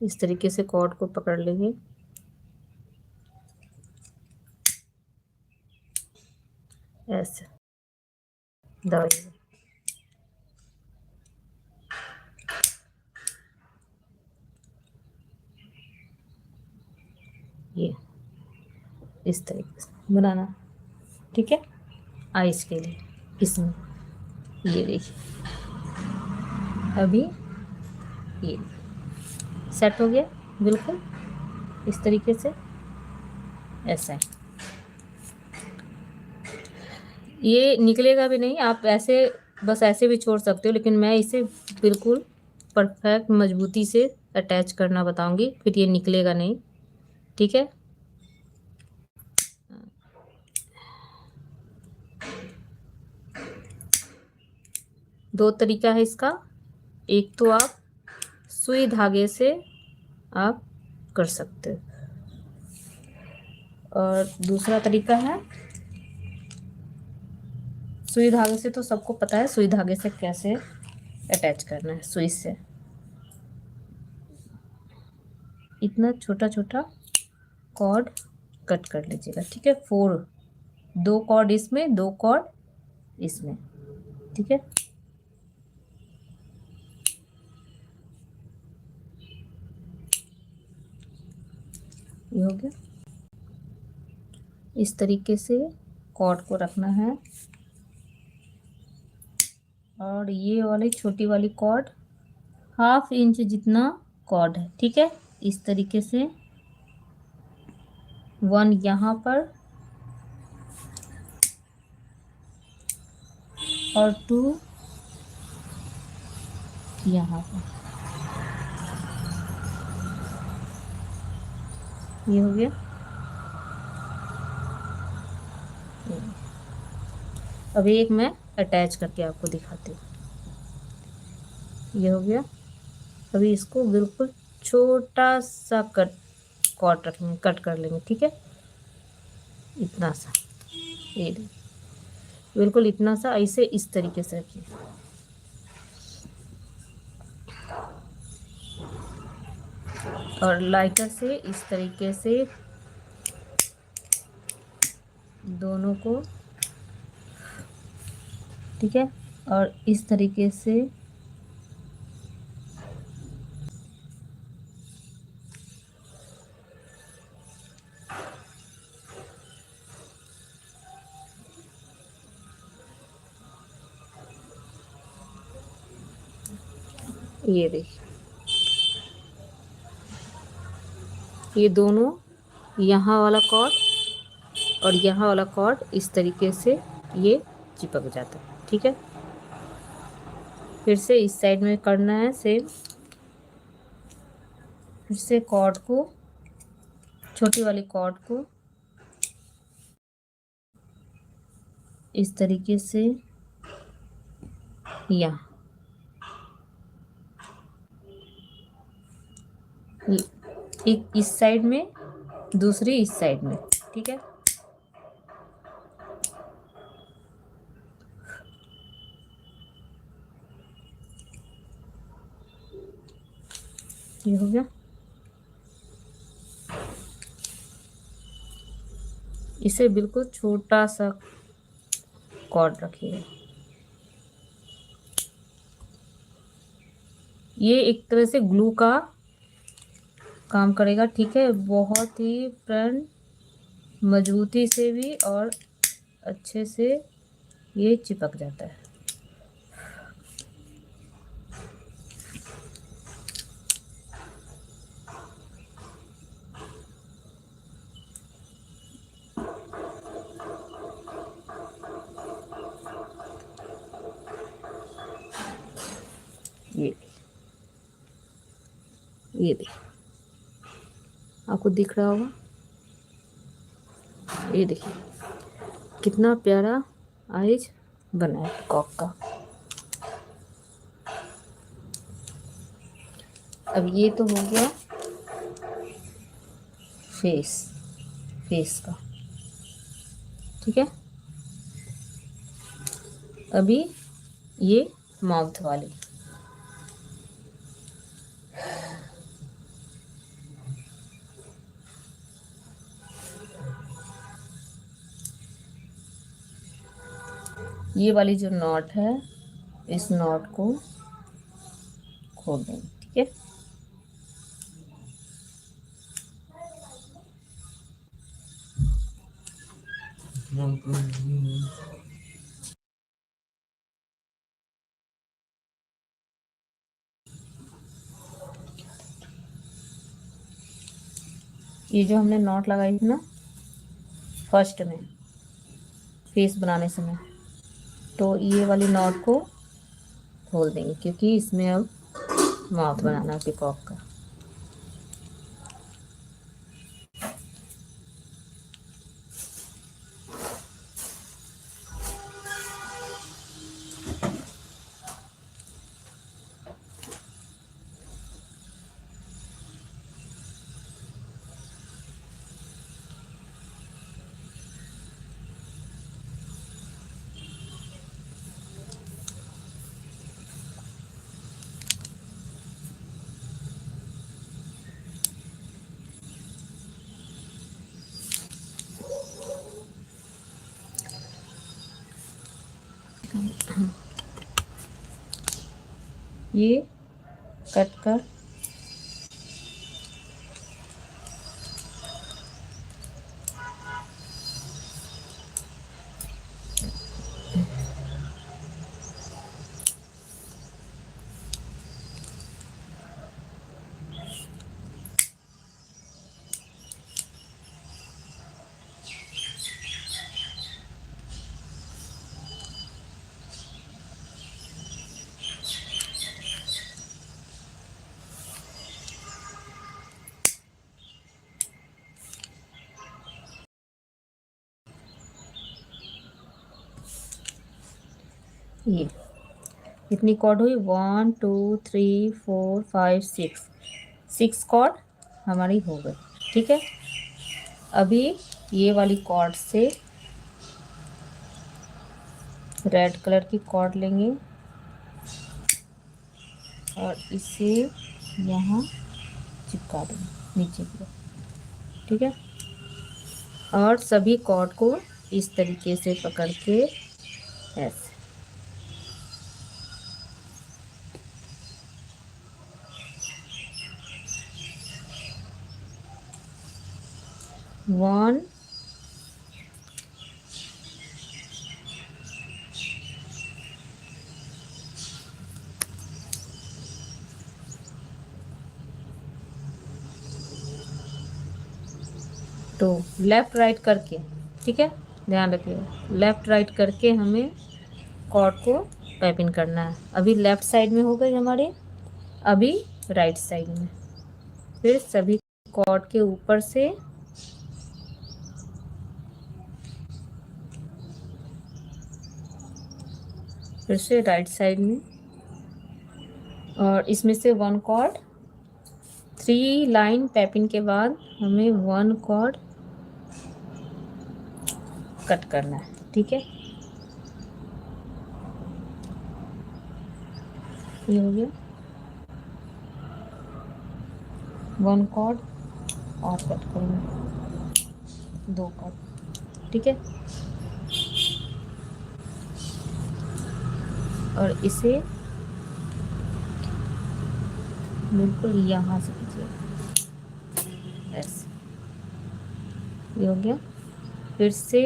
इस तरीके से कॉर्ड को पकड़ लेंगे, ऐसे दवाई ये इस तरीके से बनाना, ठीक है, आइस के लिए इसमें। ये देखिए अभी ये सेट हो गया बिल्कुल इस तरीके से, ऐसा है। ये निकलेगा भी नहीं, आप ऐसे बस ऐसे भी छोड़ सकते हो, लेकिन मैं इसे बिल्कुल परफेक्ट मजबूती से अटैच करना बताऊंगी, फिर ये निकलेगा नहीं, ठीक है। दो तरीका है इसका, एक तो आप सुई धागे से आप कर सकते हो, और दूसरा तरीका है सुई धागे से। तो सबको पता है सुई धागे से कैसे अटैच करना है। सुई से इतना छोटा छोटा कॉर्ड कट कर लीजिएगा, ठीक है। 4 2 कॉर्ड इसमें, 2 कॉर्ड इसमें, ठीक है। ये हो गया। इस तरीके से कॉर्ड को रखना है, और ये वाली छोटी वाली कॉर्ड 1/2 इंच जितना कॉर्ड है, ठीक है। इस तरीके से 1 यहाँ पर और 2 यहाँ पर, ये हो गया। अभी एक मैं अटैच करके आपको दिखाती हूँ। ये हो गया। अभी इसको बिल्कुल छोटा सा कॉर्ड रखेंगे, कट कर लेंगे, ठीक है। इतना सा, ये बिल्कुल इतना सा, ऐसे इस तरीके से रखिए। और लाइटर से इस तरीके से दोनों को, ठीक है, और इस तरीके से ये देखिए, ये दोनों यहाँ वाला कॉर्ड और यहाँ वाला कॉर्ड इस तरीके से ये चिपक जाता है, ठीक है। फिर से इस साइड में करना है सेम। फिर से कॉर्ड को, छोटी वाली कॉर्ड को इस तरीके से यहाँ, एक इस साइड में, दूसरी इस साइड में, ठीक है। ये हो गया। इसे बिल्कुल छोटा सा कॉर्ड रखिए। ये एक तरह से ग्लू का काम करेगा, ठीक है। बहुत ही फ्रेंड मजबूती से भी और अच्छे से ये चिपक जाता है। ये देखिए आपको दिख रहा होगा, ये देखिए कितना प्यारा आइज बना है पीकॉक का। अब ये तो हो गया फेस, फेस का, ठीक है। अभी ये माउथ वाली, ये वाली जो नॉट है, इस नॉट को खोल देंगे। ठीक है, ये जो हमने नॉट लगाई थी ना फर्स्ट में फेस बनाने समय, तो ये वाली नॉट को खोल देंगे क्योंकि इसमें अब माउथ बनाना है पिकॉक का। ये कट कर ये कितनी कॉर्ड हुई, 1 2 3 4 5 6, 6 कॉर्ड हमारी हो गई। ठीक है, अभी ये वाली कॉर्ड से रेड कलर की कॉर्ड लेंगे और इसे यहाँ चिपका देंगे नीचे की ओर। ठीक है, और सभी कॉर्ड को इस तरीके से पकड़ के ऐसे 1 2 लेफ़्ट राइट करके। ठीक है, ध्यान रखिएगा, लेफ़्ट राइट करके हमें कॉर्ड को पाइपिंग करना है। अभी लेफ़्ट साइड में हो गई हमारे, अभी राइट साइड में। फिर सभी कॉर्ड के ऊपर से फिर से राइट साइड में, और इसमें से 1 कॉर्ड 3 लाइन पाइपिंग के बाद हमें 1 कॉर्ड कट करना है। ठीक है, ये हो गया 1 कॉर्ड और कट करेंगे 2 कॉर्ड। ठीक है, और इसे बिल्कुल यहाँ से कीजिए ऐसे, ये हो गया। फिर से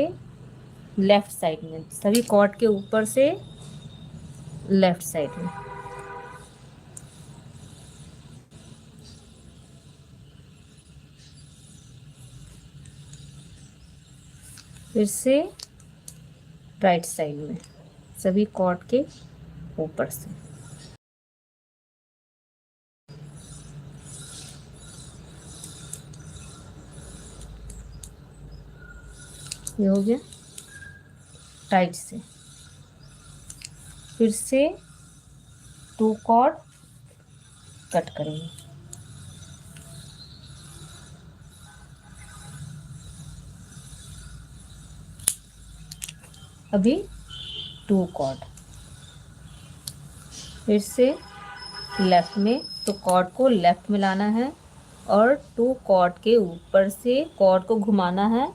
लेफ़्ट साइड में, सभी कॉर्ड के ऊपर से लेफ़्ट साइड में। फिर से राइट साइड में, सभी कॉर्ड के ऊपर से। ये हो गया टाइट से। फिर से 2 कॉर्ड कट करेंगे। अभी 2 कॉर्ड, फिर से लेफ़्ट में, तो कॉर्ड को लेफ़्ट में लाना है और 2 कॉर्ड के ऊपर से कॉर्ड को घुमाना है।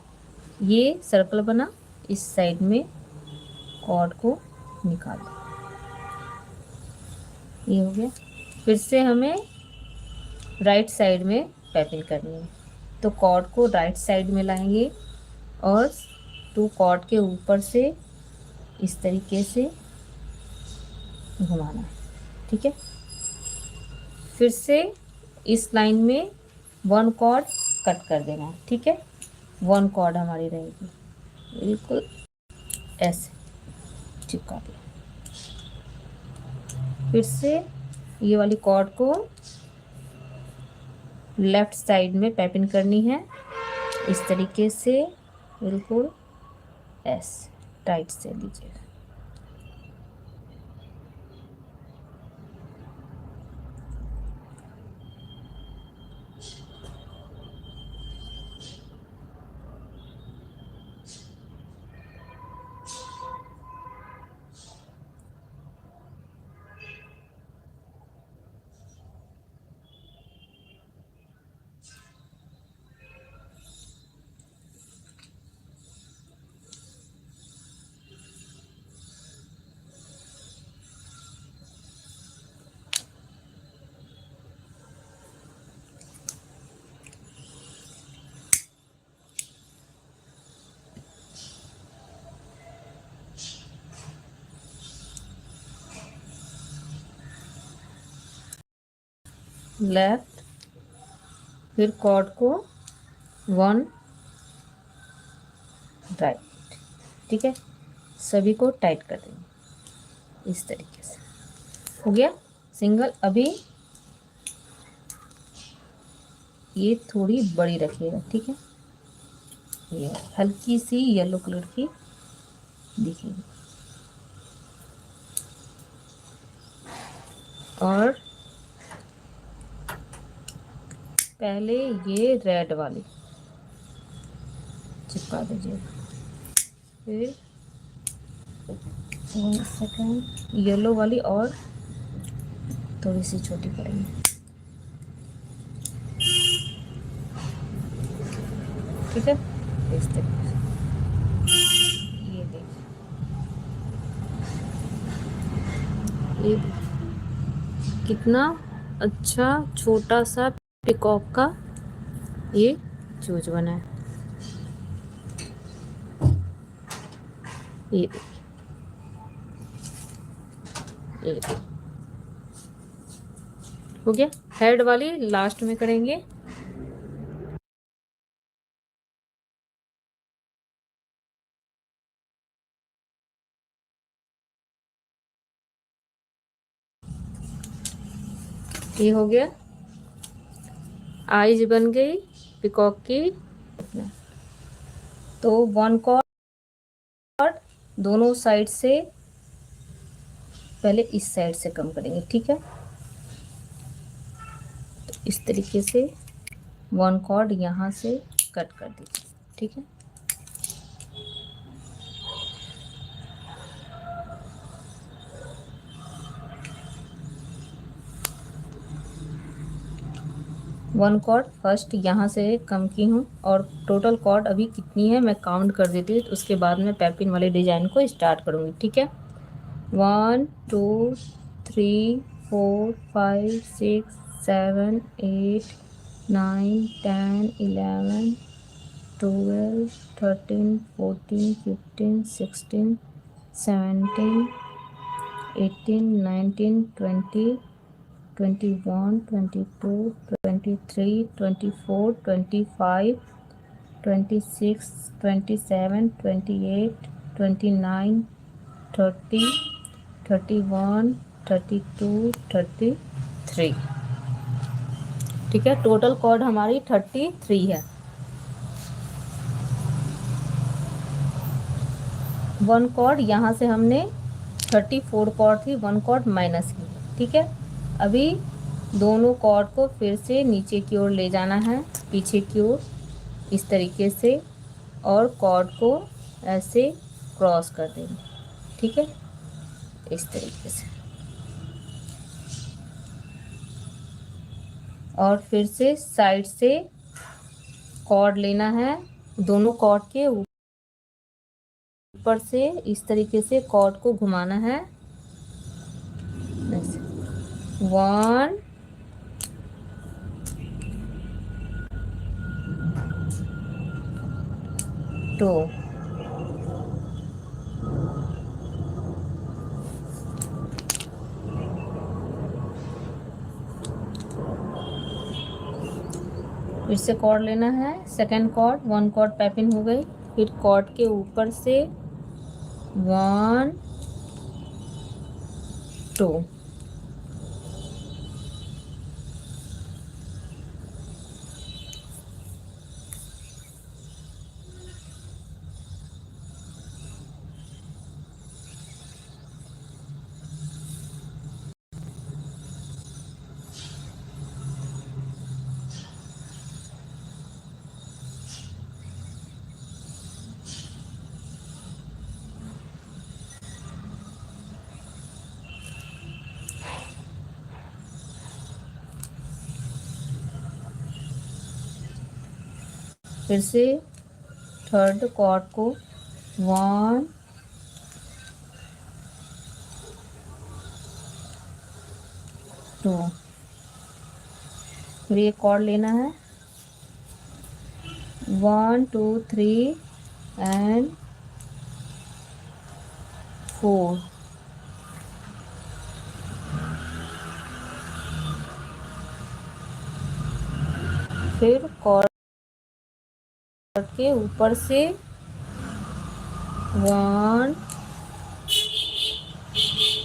ये सर्कल बना, इस साइड में कॉर्ड को निकाल दो। ये हो गया। फिर से हमें राइट साइड में पाइपिंग करनी है, तो कॉर्ड को राइट साइड में लाएंगे और टू कॉर्ड के ऊपर से इस तरीके से घुमाना है, ठीक है। फिर से इस लाइन में वन कॉर्ड कट कर देना है, ठीक है। वन कॉर्ड हमारी रहेगी, बिल्कुल ऐसे चिपका दिया। फिर से ये वाली कॉर्ड को लेफ्ट साइड में पाइपिंग करनी है, इस तरीके से बिल्कुल ऐसे टाइट से लीजिएगा। लेफ्ट, फिर कॉर्ड को वन राइट, ठीक है। सभी को टाइट कर देंगे इस तरीके से। हो गया सिंगल। अभी ये थोड़ी बड़ी रखिएगा, ठीक है। ये हल्की सी येलो कलर की दिखेगी, और पहले ये रेड वाली चिपका दीजिएगा, फिर 1 सेकेंड येलो वाली और थोड़ी सी छोटी पड़ेगी, ठीक है। इस तरीके से ये देखिए, ये कितना अच्छा छोटा सा पिकॉक का ये चूज बना है। ये देखिए, ये देखिए, हो गया। हेड वाली लास्ट में करेंगे। ये हो गया, आईज बन गई पिकॉक की। तो वन कॉर्ड दोनों साइड से पहले इस साइड से कम करेंगे, ठीक है। तो इस तरीके से वन कॉर्ड यहाँ से कट कर दीजिए, ठीक है। वन कॉर्ड फर्स्ट यहाँ से कम की हूँ, और टोटल कॉर्ड अभी कितनी है मैं काउंट कर देती हूँ, तो उसके बाद में पैपिन वाले डिजाइन को स्टार्ट करूँगी, ठीक है। 1 2 3 4 5 6 7 8 9 10 11 12 13 14 15 16 17 18 19 20 21 22 23 24 25 26 27 28 29 30 31 32 33, ठीक है। टोटल कॉर्ड हमारी 33 है। वन कॉर्ड यहाँ से हमने 34 कॉर्ड थी, वन कॉर्ड माइनस की, ठीक है। अभी दोनों कॉर्ड को फिर से नीचे की ओर ले जाना है, पीछे की ओर इस तरीके से, और कॉर्ड को ऐसे क्रॉस कर देंगे, ठीक है, इस तरीके से। और फिर से साइड से कॉर्ड लेना है, दोनों कॉर्ड के ऊपर से इस तरीके से कॉर्ड को घुमाना है। 1 2 फिर से कॉर्ड लेना है। सेकंड कॉर्ड, 1 कॉर्ड पैपिंग हो गई। फिर कॉर्ड के ऊपर से 1 2 फिर से थर्ड कॉर्ड को 1 2 फिर ये कॉर्ड लेना है 1 2 3 एंड 4। फिर कॉर्ड के ऊपर से 1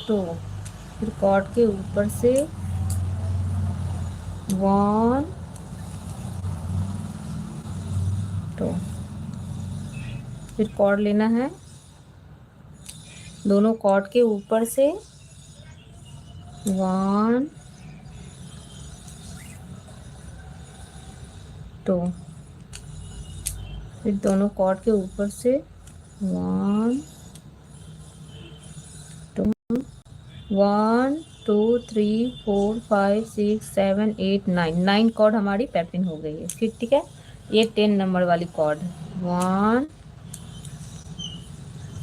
2 फिर कॉर्ड के ऊपर से 1 2 फिर कॉर्ड लेना है दोनों कॉर्ड के ऊपर से 1 2 फिर दोनों कॉर्ड के ऊपर से 1 2 1 2 3 4 5 6 7 8 9 कॉर्ड हमारी पैपिंग हो गई है। फिर ठीक है, ये 10 नंबर वाली कॉर्ड 1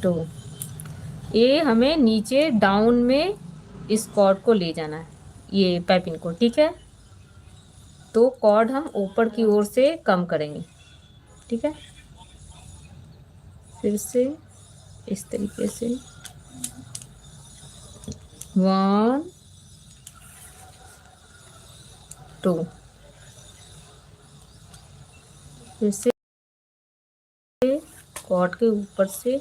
2 ये हमें नीचे डाउन में इस कॉर्ड को ले जाना है, ये पैपिंग को। ठीक है, तो कॉर्ड हम ऊपर की ओर से कम करेंगे। ठीक है, फिर से इस तरीके से 1 2 फिर से कॉर्ड के ऊपर से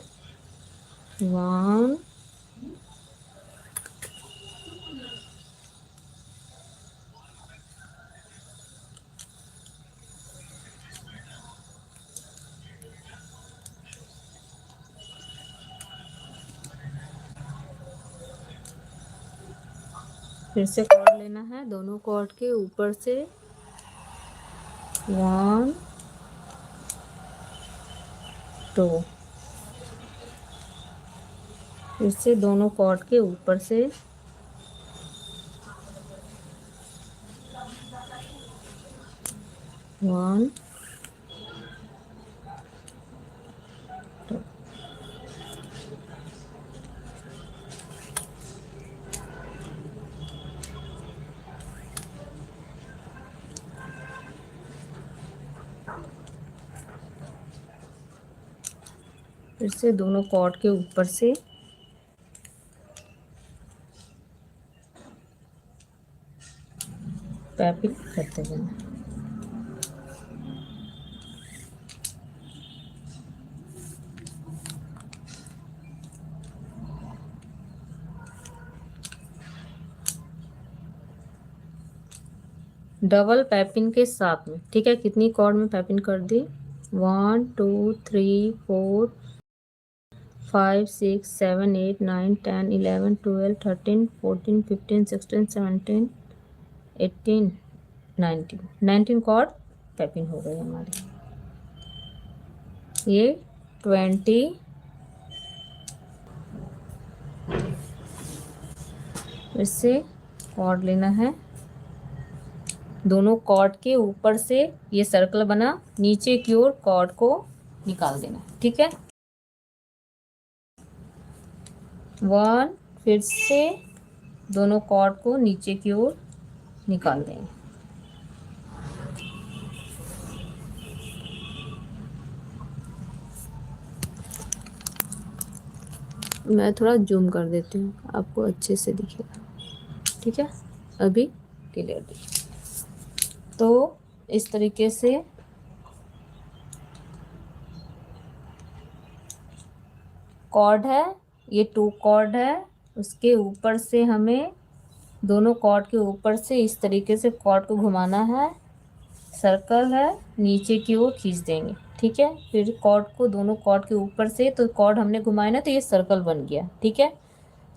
1 फिर से कॉर्ड लेना है दोनों कॉर्ड के ऊपर से 1 2 फिर से दोनों कॉर्ड के ऊपर से 1 2 फिर से दोनों कॉर्ड के ऊपर से पैपिंग करते जाना। डबल पैपिंग के साथ में। ठीक है, कितनी कॉर्ड में पैपिंग कर दी 1 2 3 4 5 6 7 8 9 10 11 12 13 14 15 16 17 18 19 कॉर्ड पैपिंग हो गई हमारी। ये 20 फिर से कॉर्ड लेना है दोनों कॉर्ड के ऊपर से ये सर्कल बना, नीचे की ओर कॉर्ड को निकाल देना। ठीक है, 1, फिर से दोनों कॉर्ड को नीचे की ओर निकाल देंगे। मैं थोड़ा जूम कर देती हूँ, आपको अच्छे से दिखेगा। ठीक है, अभी क्लियर दिखे। तो इस तरीके से कॉर्ड है, ये 2 कॉर्ड है, उसके ऊपर से हमें दोनों कॉर्ड के ऊपर से इस तरीके से कॉर्ड को घुमाना है। सर्कल है, नीचे की ओर खींच देंगे। ठीक है, फिर कॉर्ड को दोनों कॉर्ड के ऊपर से, तो कॉर्ड हमने घुमाया ना, तो ये सर्कल बन गया। ठीक है,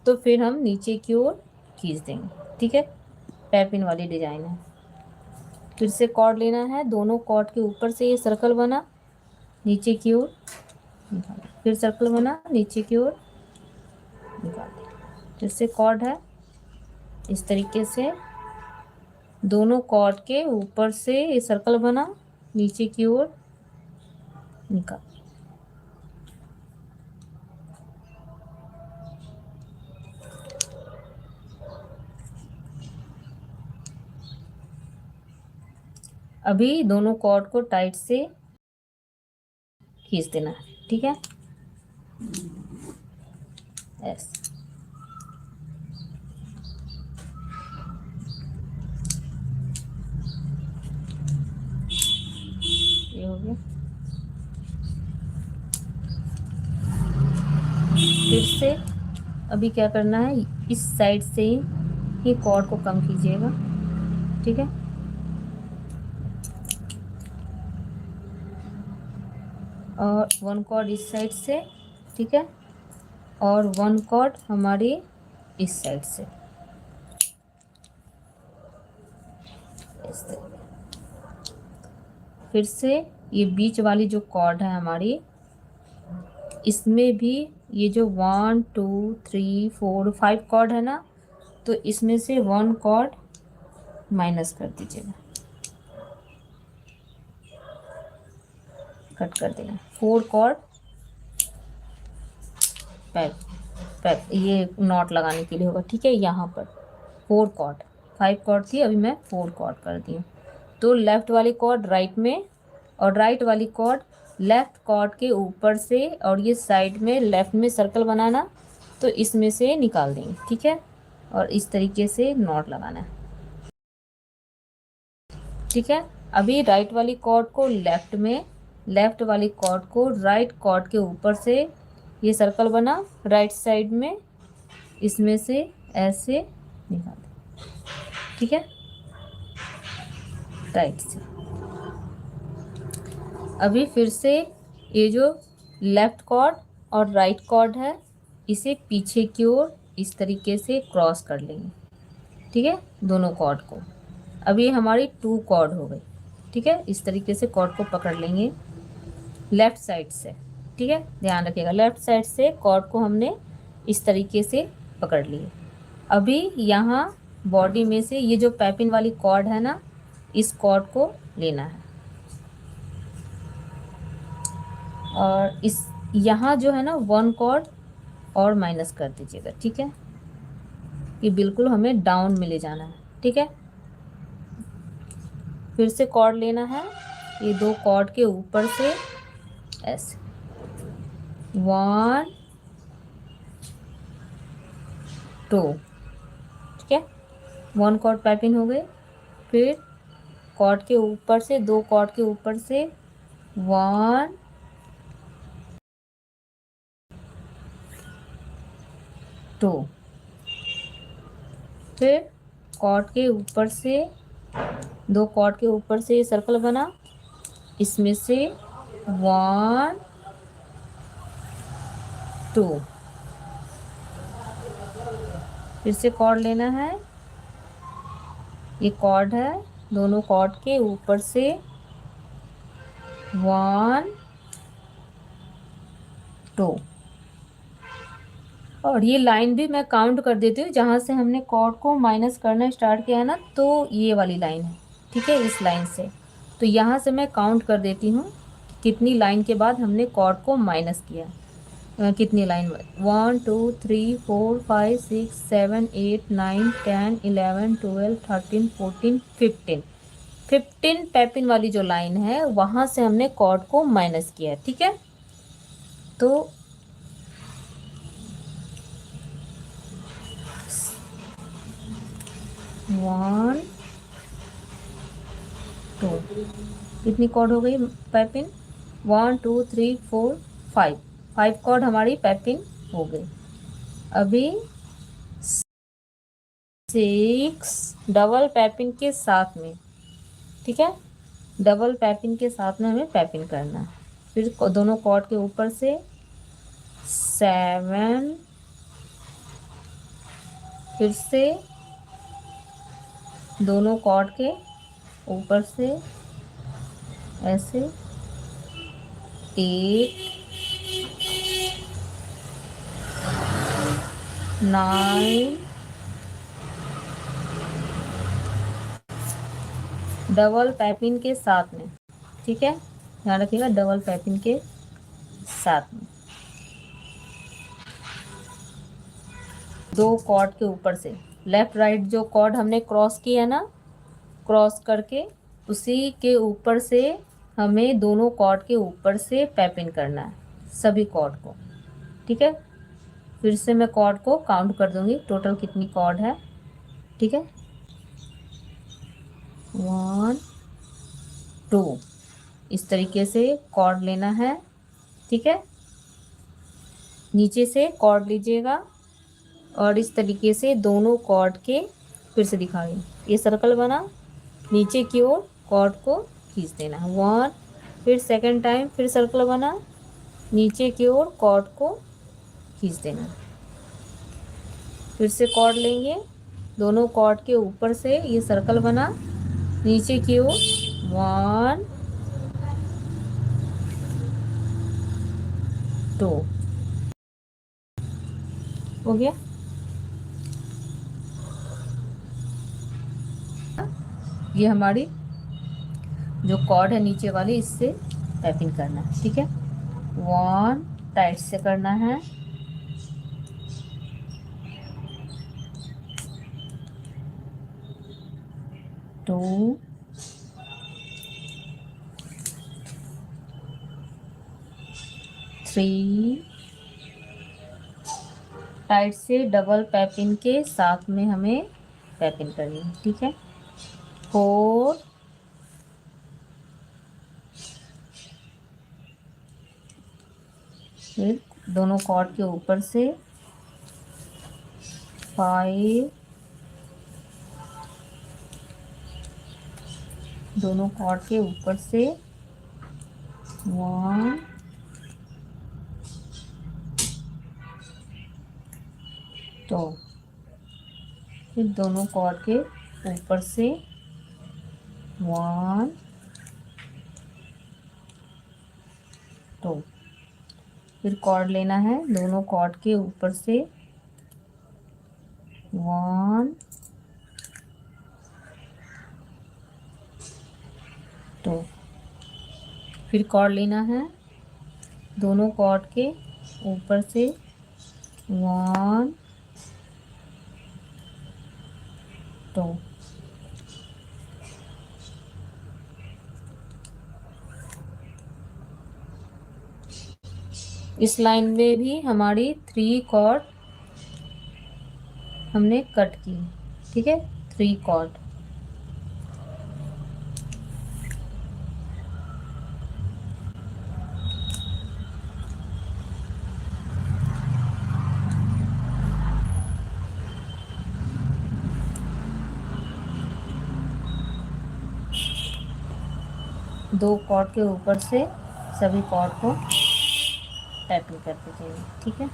तो फिर हम नीचे की ओर खींच देंगे। ठीक है, पैपिन वाली डिजाइन है। फिर से कॉर्ड लेना है, दोनों कॉर्ड के ऊपर से ये सर्कल बना, नीचे की ओर निकाल, फिर सर्कल बना, नीचे की ओर निकाल। फिर से कॉर्ड है, इस तरीके से दोनों कॉर्ड के ऊपर से ये सर्कल बना, नीचे की ओर निकाल। अभी दोनों कॉर्ड को टाइट से खींच देना है। ठीक है, ऐसे। ये हो गया। फिर से अभी क्या करना है, इस साइड से ही कॉर्ड को कम कीजिएगा। ठीक है, और 1 कॉर्ड इस साइड से। ठीक है, और 1 कॉर्ड हमारी इस साइड से। फिर से ये बीच वाली जो कॉर्ड है हमारी, इसमें भी ये जो 1 2 3 4 5 कॉर्ड है ना, तो इसमें से 1 कॉर्ड माइनस कर दीजिएगा, कट कर देना। 4 कॉर्ड पैक पैक ये नॉट लगाने के लिए होगा। ठीक है, यहाँ पर 4 कॉर्ड, 5 कॉर्ड थी, अभी मैं 4 कॉर्ड कर दी हूँ। तो लेफ़्ट वाली कॉर्ड राइट में, और राइट वाली कॉर्ड लेफ़्ट कॉर्ड के ऊपर से, और ये साइड में लेफ़्ट में सर्कल बनाना, तो इसमें से निकाल देंगे। ठीक है, और इस तरीके से नॉट लगाना है। ठीक है, अभी राइट वाली कॉर्ड को लेफ़्ट में, लेफ़्ट वाली कॉर्ड को राइट कॉर्ड के ऊपर से, ये सर्कल बना राइट साइड में, इसमें से ऐसे निकाल दें। ठीक है, राइट से। अभी फिर से ये जो लेफ़्ट कॉर्ड और राइट कॉर्ड है, इसे पीछे की ओर इस तरीके से क्रॉस कर लेंगे। ठीक है, दोनों कॉर्ड को। अभी हमारी 2 कॉर्ड हो गई। ठीक है, इस तरीके से कॉर्ड को पकड़ लेंगे लेफ़्ट साइड से। ठीक है, ध्यान रखिएगा, लेफ़्ट साइड से कॉर्ड को हमने इस तरीके से पकड़ लिए। अभी यहाँ बॉडी में से ये जो पैपिन वाली कॉर्ड है ना, इस कॉर्ड को लेना है, और इस यहाँ जो है ना 1 कॉर्ड और माइनस कर दीजिएगा। ठीक है, कि बिल्कुल हमें डाउन में ले जाना है। ठीक है, फिर से कॉर्ड लेना है, ये 2 कॉर्ड के ऊपर से ऐसे 1 2। ठीक है, 1 कॉर्ड पैपिन हो गए, फिर कॉर्ड के ऊपर से, 2 कॉर्ड के ऊपर से 1 2, फिर कॉर्ड के ऊपर से, 2 कॉर्ड के ऊपर से ये सर्कल बना, इसमें से 1 2, फिर से कॉर्ड लेना है, ये कॉर्ड है, दोनों कॉर्ड के ऊपर से 1 2, और ये लाइन भी मैं काउंट कर देती हूँ, जहाँ से हमने कॉर्ड को माइनस करना स्टार्ट किया है ना, तो ये वाली लाइन है। ठीक है, इस लाइन से, तो यहाँ से मैं काउंट कर देती हूँ कितनी लाइन के बाद हमने कॉर्ड को माइनस किया। कितनी लाइन, 1 2 3 4 5 6 7 8 9 10 11 12 13 14 15 15 पैपिन वाली जो लाइन है वहां से हमने कॉर्ड को माइनस किया है। ठीक है, तो 1 2 कितनी कॉर्ड हो गई पैपिन, 1 2 3 4 5 5 कॉर्ड हमारी पैपिन हो गई। अभी 6 डबल पैपिन के साथ में, ठीक है, डबल पैपिन के साथ में हमें पैपिन करना है। फिर दोनों कॉर्ड के ऊपर से 7, फिर से दोनों कॉर्ड के ऊपर से ऐसे 8 9 डबल पैपिन के साथ में। ठीक है, ध्यान रखिएगा, डबल पैपिन के साथ में दो कॉर्ड के ऊपर से लेफ्ट राइट जो कॉर्ड हमने क्रॉस किया ना, क्रॉस करके उसी के ऊपर से हमें दोनों कॉर्ड के ऊपर से पैपिन करना है सभी कॉर्ड को। ठीक है, फिर से मैं कॉर्ड को काउंट कर दूंगी टोटल कितनी कॉर्ड है। ठीक है, 1 2 इस तरीके से कॉर्ड लेना है। ठीक है, नीचे से कॉर्ड लीजिएगा और इस तरीके से दोनों कॉर्ड के, फिर से दिखा रही हूँ, ये सर्कल बना, नीचे की ओर कॉर्ड को खींच देना है 1, फिर सेकंड टाइम फिर सर्कल बना, नीचे की ओर कॉर्ड को खींच देना, फिर से कॉर्ड लेंगे, दोनों कॉर्ड के ऊपर से ये सर्कल बना, नीचे की ओर 1 2 हो गया। ये हमारी जो कॉर्ड है नीचे वाली, इससे टैपिंग करना है। ठीक है, 1 टाइट से करना है, 2 3 टाइट से डबल पैपिंग के साथ में हमें पैपिंग करनी है। ठीक है, 4 फिर दोनों कॉर्ड के ऊपर से 5 दोनों कॉर्ड के ऊपर से 1 तो फिर दोनों कॉर्ड के ऊपर से 1 तो फिर कॉर्ड लेना है, दोनों कॉर्ड के ऊपर से 1 तो फिर कॉर्ड लेना है, दोनों कॉर्ड के ऊपर से 1 तो इस लाइन में भी हमारी 3 कॉर्ड हमने कट की। ठीक है, 3 कॉर्ड, दो कॉर्ड के ऊपर से सभी कॉर्ड को टैपिंग कर दीजिए। ठीक है,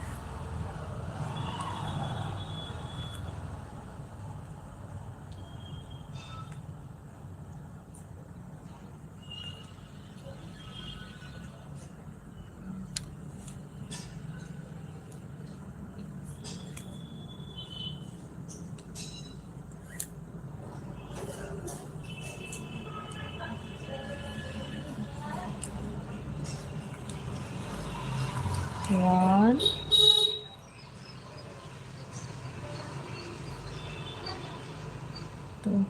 1 2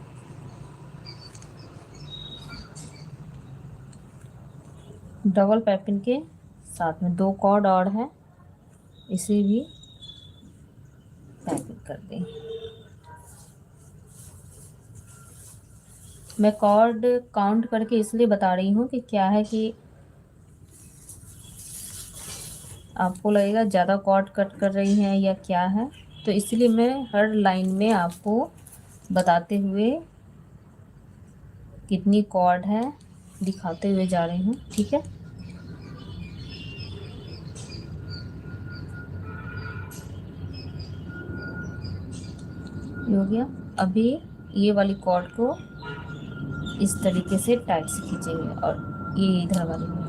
डबल पैपिन के साथ में 2 कॉर्ड और है, इसे भी पैपिंग कर दें। मैं कॉर्ड काउंट करके इसलिए बता रही हूँ कि क्या है कि आपको लगेगा ज़्यादा कॉर्ड कट कर रही हैं या क्या है, तो इसलिए मैं हर लाइन में आपको बताते हुए कितनी कॉर्ड है दिखाते हुए जा रही हूँ। ठीक है, ये हो गया। अभी ये वाली कॉर्ड को इस तरीके से टाइट से खींचेंगे और ये इधर वाली में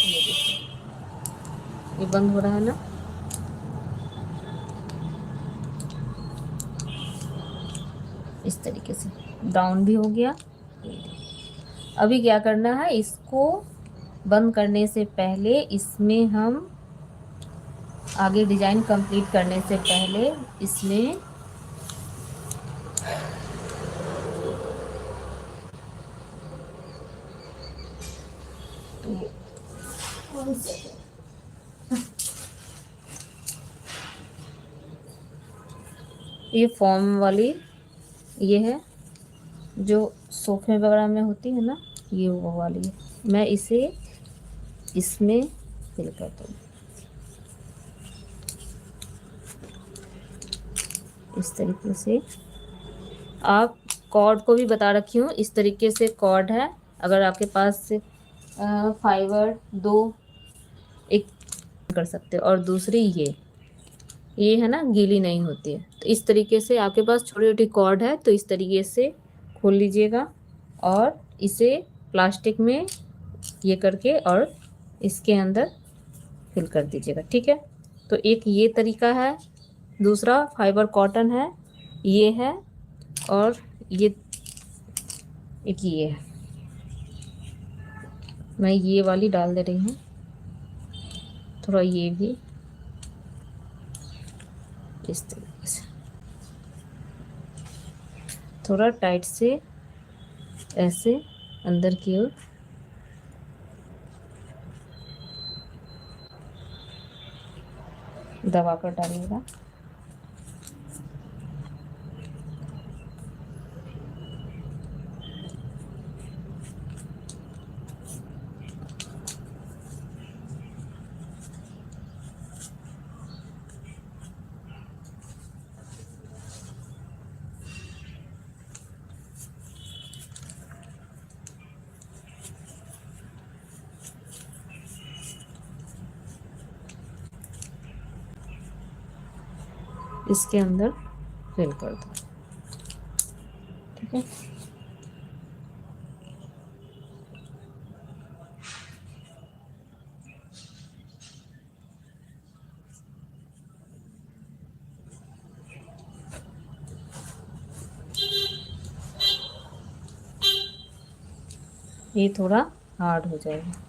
ये देखिए, ये बंद हो रहा है ना। इस तरीके से डाउन भी हो गया। अभी क्या करना है, इसको बंद करने से पहले इसमें हम आगे डिजाइन कंप्लीट करने से पहले इसमें ये फॉर्म वाली ये है जो सोफे वगैरह में होती है ना, ये वो वाली है। मैं इसे इसमें फिल कर दूँ इस तरीके से। आप कॉर्ड को भी बता रखी हूँ, इस तरीके से कॉर्ड है। अगर आपके पास फाइबर 2 एक कर सकते हो, और दूसरी ये है ना, गीली नहीं होती है। तो इस तरीके से आपके पास छोटी छोटी कॉर्ड है, तो इस तरीके से खोल लीजिएगा और इसे प्लास्टिक में ये करके और इसके अंदर फिल कर दीजिएगा। ठीक है, तो एक ये तरीका है, दूसरा फाइबर कॉटन है, ये है, और ये एक ये है। मैं ये वाली डाल दे रही हूँ, थोड़ा ये भी इस तरीके से थोड़ा टाइट से ऐसे अंदर की ओर दबा कर डालिएगा। इसके अंदर फिल कर दो। ठीक है, ये थोड़ा हार्ड हो जाएगा।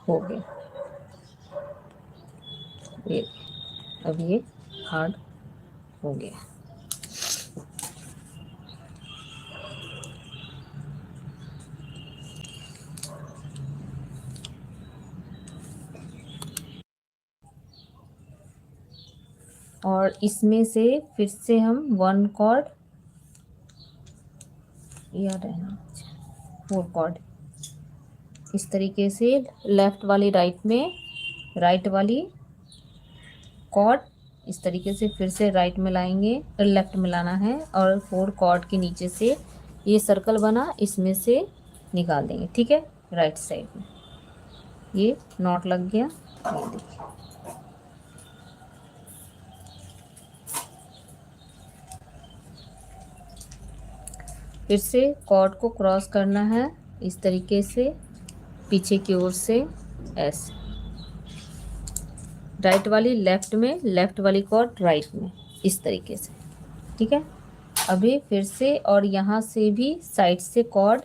हो गया ये, अब ये हार्ड हो गया। और इसमें से फिर से हम 1 कॉर्ड याद रहना, 4 कॉर्ड इस तरीके से लेफ्ट वाली राइट में, राइट वाली कॉर्ड इस तरीके से फिर से राइट में लाएंगे, लेफ्ट में लाना है, और 4 कॉर्ड के नीचे से ये सर्कल बना, इसमें से निकाल देंगे। ठीक है, राइट साइड में ये नॉट लग गया। ये देखिए, फिर से कॉर्ड को क्रॉस करना है इस तरीके से, पीछे की ओर से ऐसे, राइट वाली लेफ्ट में, लेफ्ट वाली कॉर्ड राइट में, इस तरीके से। ठीक है, अभी फिर से और यहाँ से भी साइड से कॉर्ड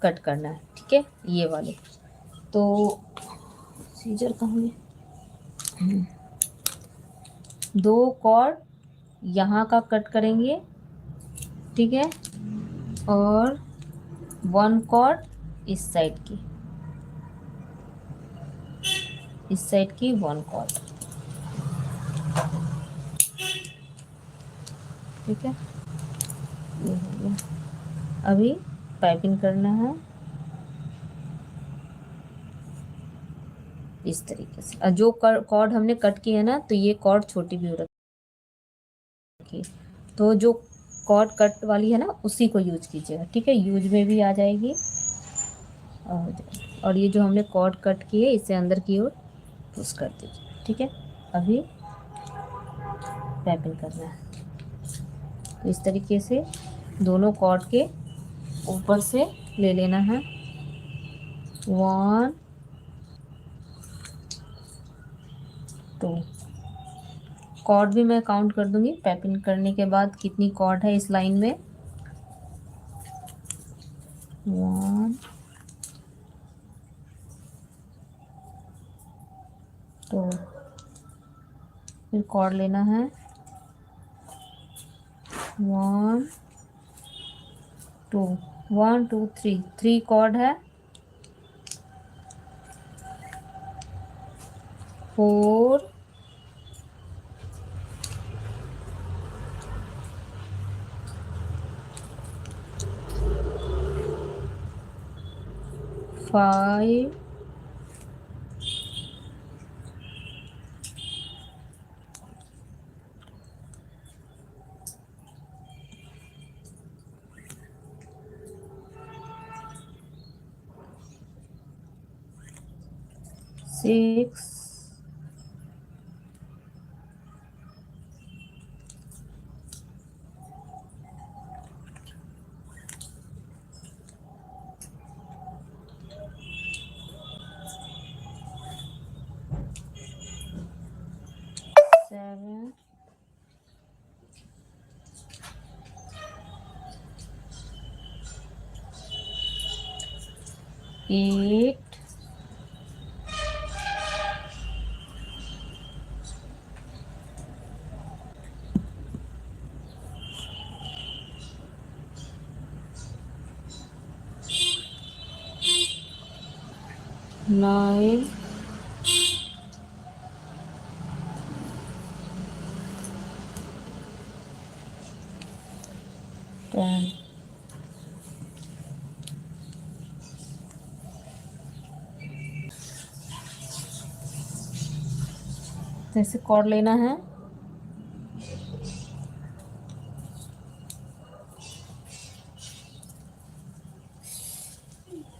कट करना है। ठीक है, ये वाले तो सीजर कहाँ है, दो कॉर्ड यहाँ का कट करेंगे। ठीक है, और वन कॉर्ड इस साइड की वन कॉर्ड। ठीक है, ये हो गया। अभी पाइपिंग करना है इस तरीके से। और जो कॉर्ड हमने कट किया है ना, तो ये कॉर्ड छोटी भी हो रखी है, तो जो कॉर्ड कट वाली है ना उसी को यूज कीजिएगा। ठीक है, यूज में भी आ जाएगी। और ये जो हमने कॉर्ड कट की है इसे अंदर की ओर पुश कर दीजिए। ठीक है, अभी पाइपिंग करना है। तो इस तरीके से दोनों कॉर्ड के ऊपर से ले लेना है। 1 2 कॉर्ड भी मैं काउंट कर दूंगी पाइपिंग करने के बाद कितनी कॉर्ड है इस लाइन में। 1 2, फिर कॉर्ड लेना है 1 2 1 2 3, 3 कॉर्ड है। 4 5 6 7 8 9 10। जैसे कॉर्ड लेना है,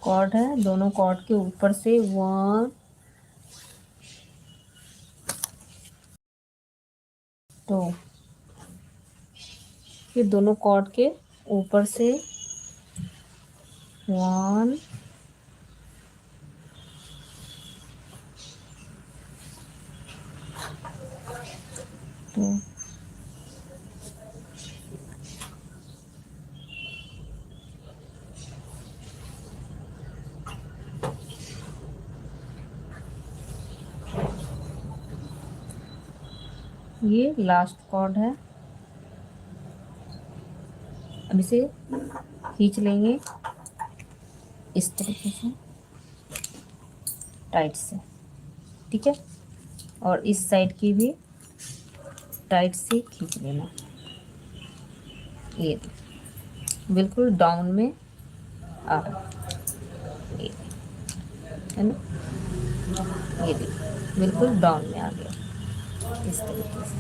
कॉर्ड है, दोनों कॉर्ड के ऊपर से 1 2, फिर दोनों कॉर्ड के ऊपर से 1 2, ये लास्ट कॉर्ड है। अब इसे खींच लेंगे इस तरीके से टाइट से। ठीक है, और इस साइड की भी टाइट से खींच लेना। ये बिल्कुल डाउन में आ रहा है ना, ये देखिए बिल्कुल डाउन में आ गया इस तरीके से।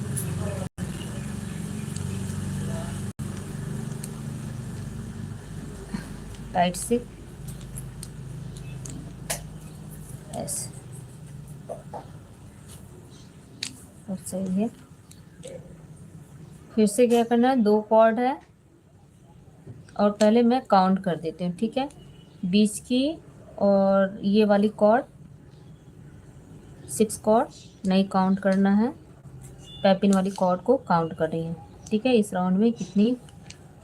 टाइट से ऐसे और सही है। फिर से क्या करना है, 2 कॉर्ड है और पहले मैं काउंट कर देती हूँ, ठीक है। बीच की और ये वाली कॉर्ड 6 कॉर्ड नहीं काउंट करना है, पैपिन वाली कॉर्ड को काउंट कर रही है, ठीक है। इस राउंड में कितनी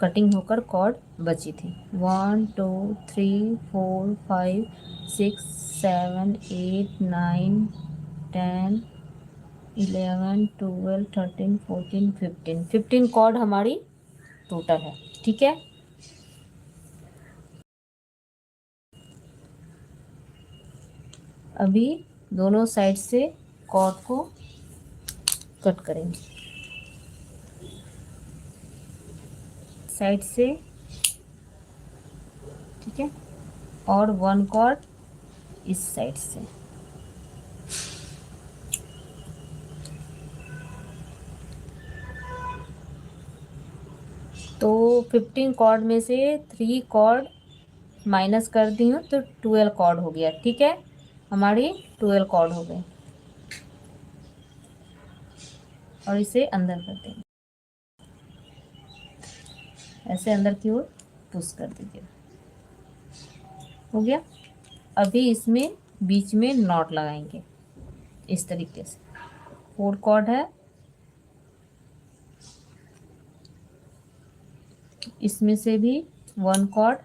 कटिंग होकर कॉर्ड बची थी, 1 2 3 4 5 6 7 8 9 10 11 12 13 14 15 15 कॉर्ड हमारी टोटल है, ठीक है। अभी दोनों साइड से कॉर्ड को कट करेंगे, साइड से, ठीक है। और 1 कॉर्ड इस साइड से। तो 15 कॉर्ड में से 3 कॉर्ड माइनस कर दी हूँ तो 12 कॉर्ड हो गया, ठीक है। हमारी 12 कॉर्ड हो गए और इसे अंदर कर देंगे, ऐसे अंदर की ओर पुश कर दीजिए, हो गया। अभी इसमें बीच में नॉट लगाएंगे इस तरीके से। 4 कॉर्ड है, इसमें से भी 1 कॉर्ड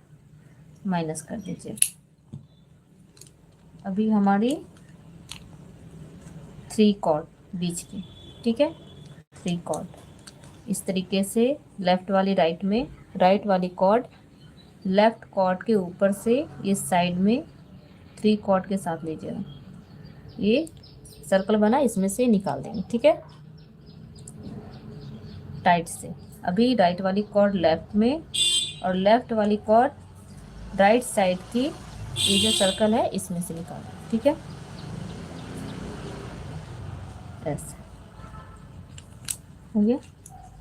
माइनस कर दीजिए। अभी हमारी 3 कॉर्ड बीच की, ठीक है। 3 कॉर्ड इस तरीके से लेफ्ट वाली राइट में, राइट वाली कॉर्ड लेफ्ट कॉर्ड के ऊपर से इस साइड में 3 कॉर्ड के साथ लीजिएगा। ये सर्कल बना, इसमें से निकाल देंगे, ठीक है, टाइट से। अभी राइट वाली कॉर्ड लेफ्ट में और लेफ्ट वाली कॉर्ड राइट साइड की, ये जो सर्कल है इसमें से निकाल दें, ठीक है, ऐसे हो गया,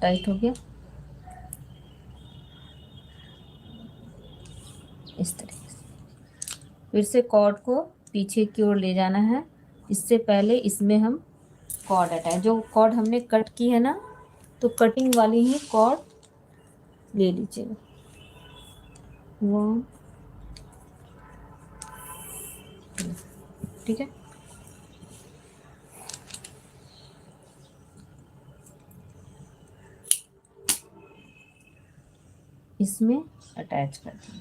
टाइट हो गया इस तरीके से। फिर से कॉर्ड को पीछे की ओर ले जाना है। इससे पहले इसमें हम कॉर्ड अटैच, जो कॉर्ड हमने कट की है ना, तो कटिंग वाली ही कॉर्ड ले लीजिएगा। 1 2, ठीक है। इसमें अटैच कर दें।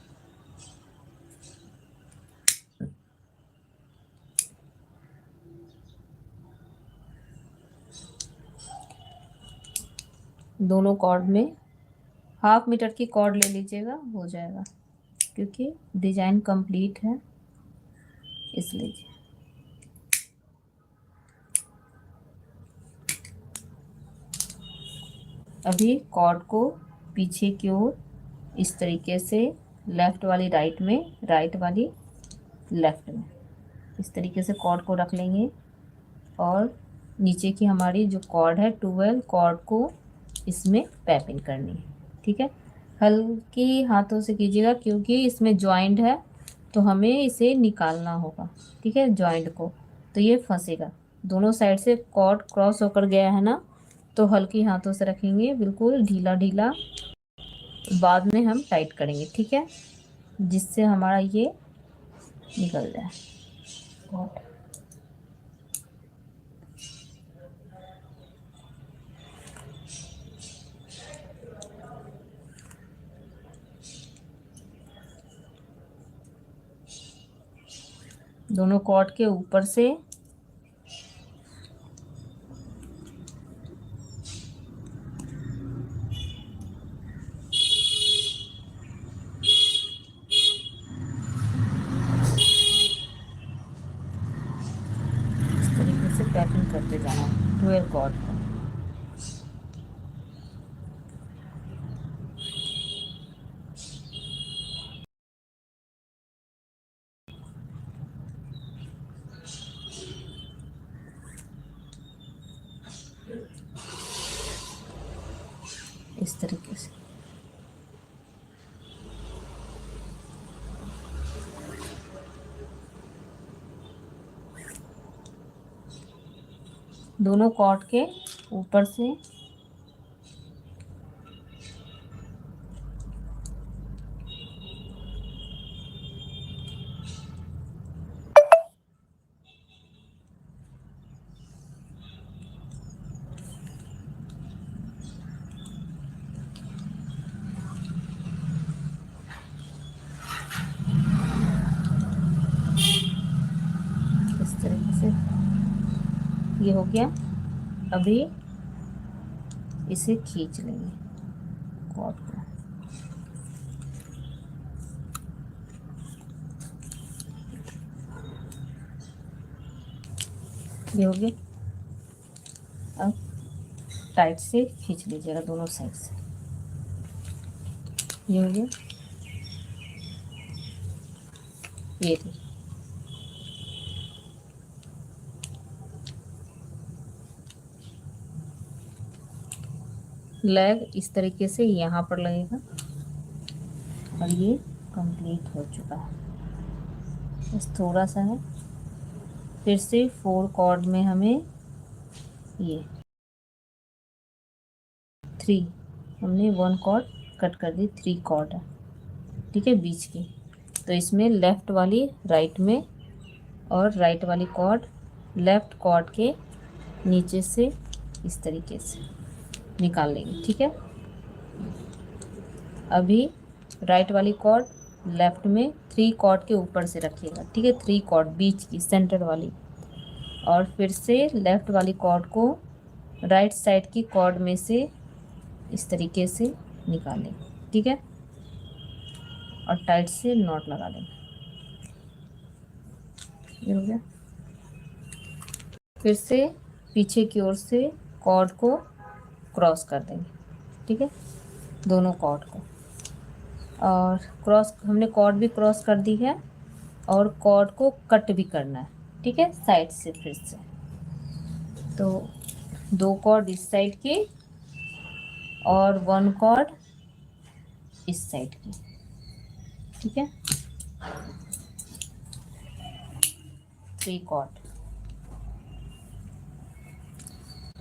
दोनों कॉर्ड में ½ मीटर की कॉर्ड ले लीजिएगा, हो जाएगा, क्योंकि डिजाइन कंप्लीट है इसलिए। अभी कॉर्ड को पीछे की ओर इस तरीके से, लेफ्ट वाली राइट में, राइट वाली लेफ्ट में, इस तरीके से कॉर्ड को रख लेंगे। और नीचे की हमारी जो कॉर्ड है 12 कॉर्ड को इसमें पैपिंग करनी है, ठीक है। हल्की हाथों से कीजिएगा क्योंकि इसमें जॉइंट है, तो हमें इसे निकालना होगा, ठीक है, जॉइंट को, तो ये फंसेगा। दोनों साइड से कॉर्ड क्रॉस होकर गया है ना, तो हल्की हाथों से रखेंगे, बिल्कुल ढीला ढीला, बाद में हम टाइट करेंगे, ठीक है, जिससे हमारा ये निकल जाए कॉर्ड। दोनों कॉर्ड के ऊपर से इस तरीके से पैकिंग करते जाना 12 कॉर्ड को। इस तरीके से दोनों कॉर्ड के ऊपर से इस तरीके से ये हो गया। अभी इसे खींच लेंगे कॉर्ड को। ये हो गया। अब टाइट से खींच लीजिएगा दोनों साइड से। ये हो गया। ये थी लेग इस तरीके से यहाँ पर लगेगा और ये कंप्लीट हो चुका है। बस थोड़ा सा है। फिर से 4 कॉर्ड में हमें ये 3 हमने 1 कॉर्ड कट कर दी, 3 कॉर्ड है, ठीक है, बीच की। तो इसमें लेफ़्ट वाली राइट में और राइट वाली कॉर्ड लेफ़्ट कॉर्ड के नीचे से इस तरीके से निकाल लेंगे, ठीक है। अभी राइट वाली कॉर्ड लेफ़्ट में 3 कॉर्ड के ऊपर से रखिएगा, ठीक है, 3 कॉर्ड बीच की सेंटर वाली। और फिर से लेफ़्ट वाली कॉर्ड को राइट साइड की कॉर्ड में से इस तरीके से निकालें, ठीक है, और टाइट से नॉट लगा लें। ये हो गया। फिर से पीछे की ओर से कॉर्ड को क्रॉस कर देंगे, ठीक है, दोनों कॉर्ड को। और क्रॉस हमने कॉर्ड भी क्रॉस कर दी है और कॉर्ड को कट भी करना है, ठीक है, साइड से। फिर से तो 2 कॉर्ड इस साइड की और 1 कॉर्ड इस साइड की, ठीक है, 3 कॉर्ड।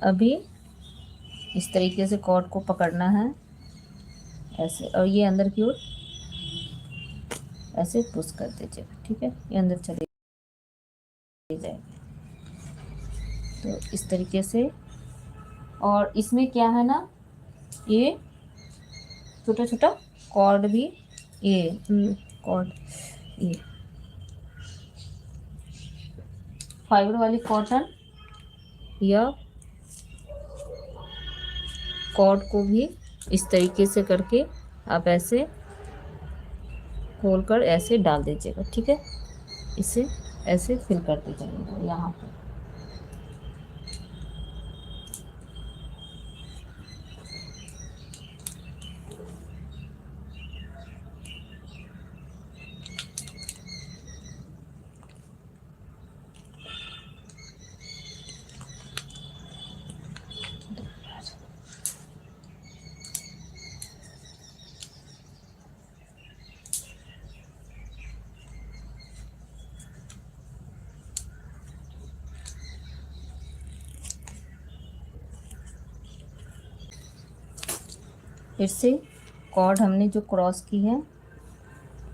अभी इस तरीके से कॉर्ड को पकड़ना है ऐसे, और ये अंदर की ओर ऐसे पुश कर दीजिएगा, ठीक है, ये अंदर चले जाएगा। तो इस तरीके से। और इसमें क्या है ना, ये छोटा छोटा कॉर्ड भी, ये कॉर्ड, ये फाइबर वाली कॉटन या कॉर्ड को भी इस तरीके से करके आप ऐसे खोल कर ऐसे डाल दीजिएगा, ठीक है, इसे ऐसे फिल कर दीजिएगा यहाँ पर। फिर से कॉर्ड हमने जो क्रॉस की है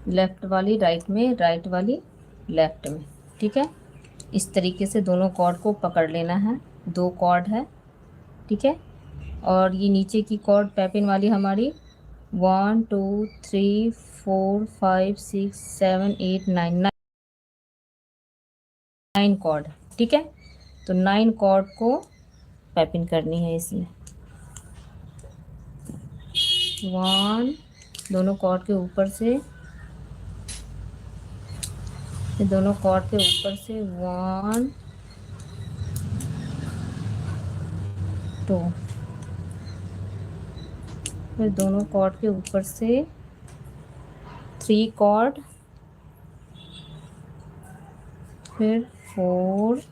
लेफ़्ट वाली राइट में, राइट वाली लेफ़्ट में, ठीक है, इस तरीके से दोनों कॉर्ड को पकड़ लेना है। 2 कॉर्ड है, ठीक है, और ये नीचे की कॉर्ड पैपिन वाली हमारी 1 2 3 4 5 6 7 8 9 9 कॉर्ड, ठीक है। तो 9 कॉर्ड को पैपिन करनी है इसमें। 1 दोनों कॉर्ड के ऊपर से, दोनों कॉर्ड के ऊपर से 1 2, फिर दोनों कॉर्ड के ऊपर से 3 कॉर्ड, फिर 4,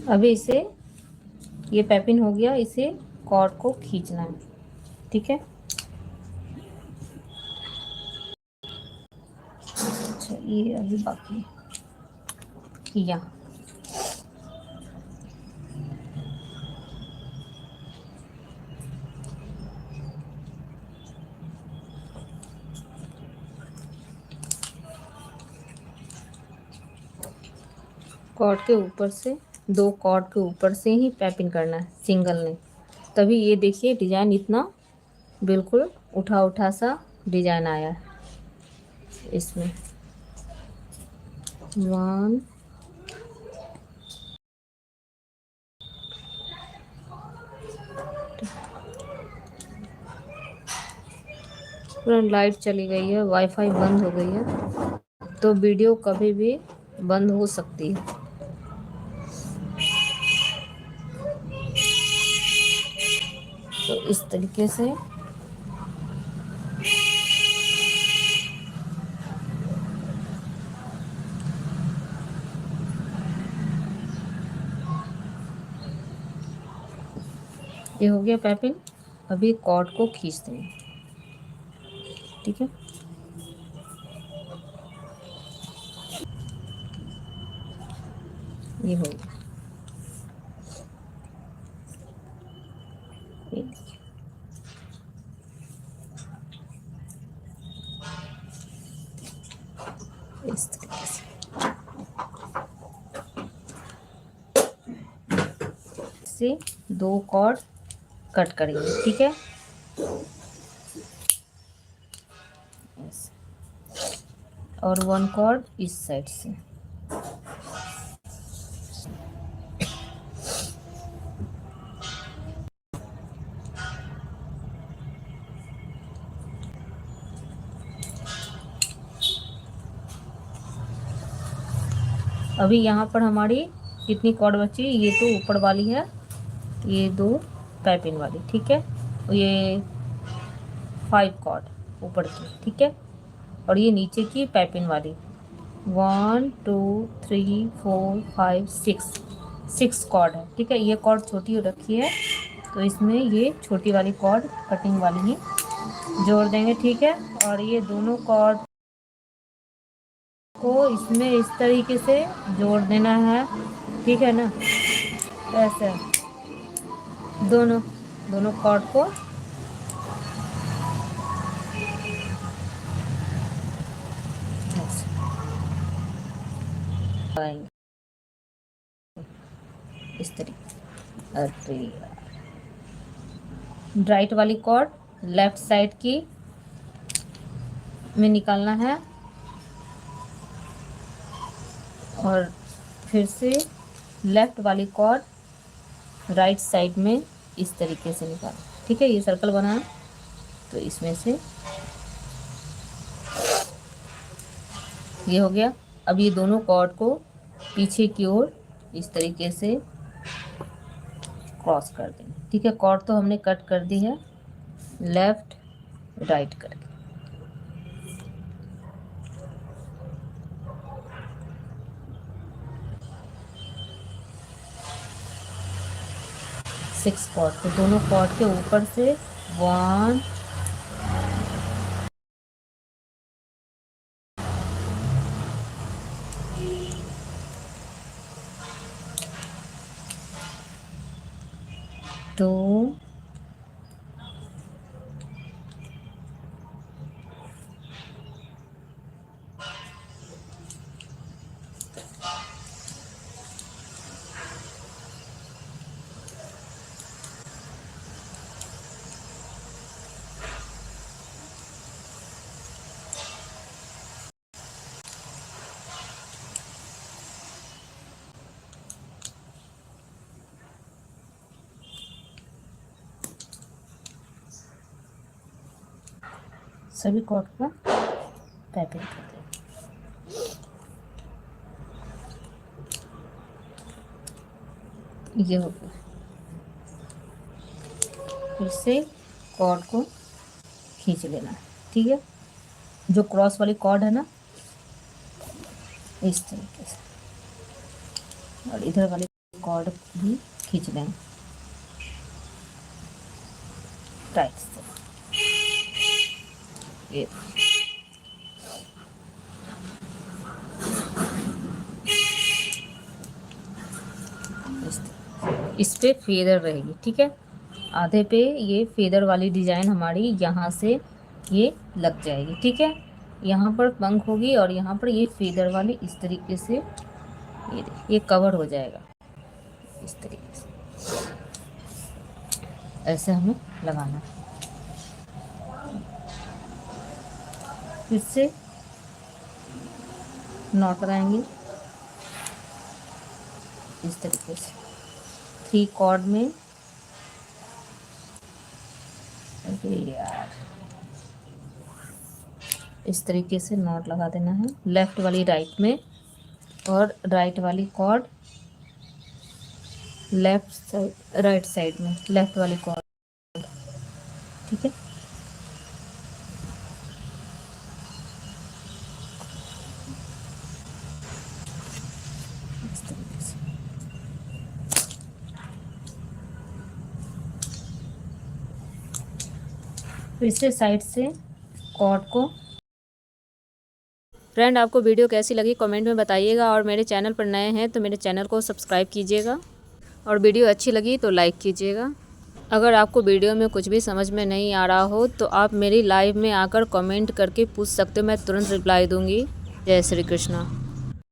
अभी इसे ये पैपिन हो गया, इसे कॉर्ड को खींचना है, ठीक है। अच्छा ये अभी बाकी किया। कॉर्ड के ऊपर से, दो कॉर्ड के ऊपर से ही पैपिंग करना है सिंगल ने, तभी ये देखिए डिजाइन इतना बिल्कुल उठा उठा सा डिजाइन आया है इसमें। 1 पूरा लाइट चली गई है, वाईफाई बंद हो गई है, तो वीडियो कभी भी बंद हो सकती है। तो इस तरीके से ये हो गया पैपिंग। अभी कॉर्ड को खींच देंगे, ठीक है। ये हो गया, ये देखिए। इस तरीके से दो कॉर्ड कट करेंगे, ठीक है। और 1 कॉर्ड इस साइड से। अभी यहाँ पर हमारी कितनी कॉर्ड बची, ये तो ऊपर वाली है, ये दो पैपिंग वाली, ठीक है। ये 5 कॉर्ड ऊपर की, ठीक है। और ये नीचे की पैपिंग वाली 1 2 3 4 5 6 कॉर्ड है, ठीक है। ये कॉर्ड छोटी हो रखी है, तो इसमें ये छोटी वाली कॉर्ड कटिंग वाली ही जोड़ देंगे, ठीक है। और ये दोनों कॉर्ड को इसमें इस तरीके से जोड़ देना है, ठीक है ना। ऐसे दोनों दोनों कॉर्ड को लगाएंगे इस तरीके। अरे राइट वाली कॉर्ड लेफ्ट साइड की में निकालना है, और फिर से लेफ्ट वाली कॉर्ड राइट साइड में इस तरीके से निकालना, ठीक है। ये सर्कल बना है, तो इसमें से ये हो गया। अब ये दोनों कॉर्ड को पीछे की ओर इस तरीके से क्रॉस कर देंगे, ठीक है। कॉर्ड तो हमने कट कर दी है लेफ्ट राइट करके। 6 कॉर्ड, तो दोनों कॉर्ड के ऊपर से 1 2 सभी कॉर्ड को पैपिंग कर देंगे। ये हो गया। फिर से कॉर्ड को खींच लेना है, ठीक है। जो क्रॉस वाली कॉर्ड है ना, इस तरीके से, और इधर वाली कॉर्ड भी खींच लेंगे। राइट से। ये इस पे फेदर रहेगी, ठीक है। आधे पे ये फेदर वाली डिजाइन हमारी यहाँ से ये लग जाएगी, ठीक है। यहाँ पर पंख होगी और यहाँ पर ये फेदर वाली इस तरीके से ये कवर हो जाएगा इस तरीके से। ऐसे हमें लगाना है। फिर से नॉट लगाएंगे इस तरीके से 3 कॉर्ड में। अरे यार, इस तरीके से नॉट लगा देना है, लेफ्ट वाली राइट में और राइट वाली chord left side, right side में लेफ्ट वाली कॉर्ड, ठीक है। इस तरीके से फिर से साइड से कॉर्ड को। फ्रेंड, आपको वीडियो कैसी लगी कमेंट में बताइएगा, और मेरे चैनल पर नए हैं तो मेरे चैनल को सब्सक्राइब कीजिएगा, और वीडियो अच्छी लगी तो लाइक कीजिएगा। अगर आपको वीडियो में कुछ भी समझ में नहीं आ रहा हो तो आप मेरी लाइव में आकर कमेंट करके पूछ सकते हो, मैं तुरंत रिप्लाई दूंगी। जय श्री कृष्णा।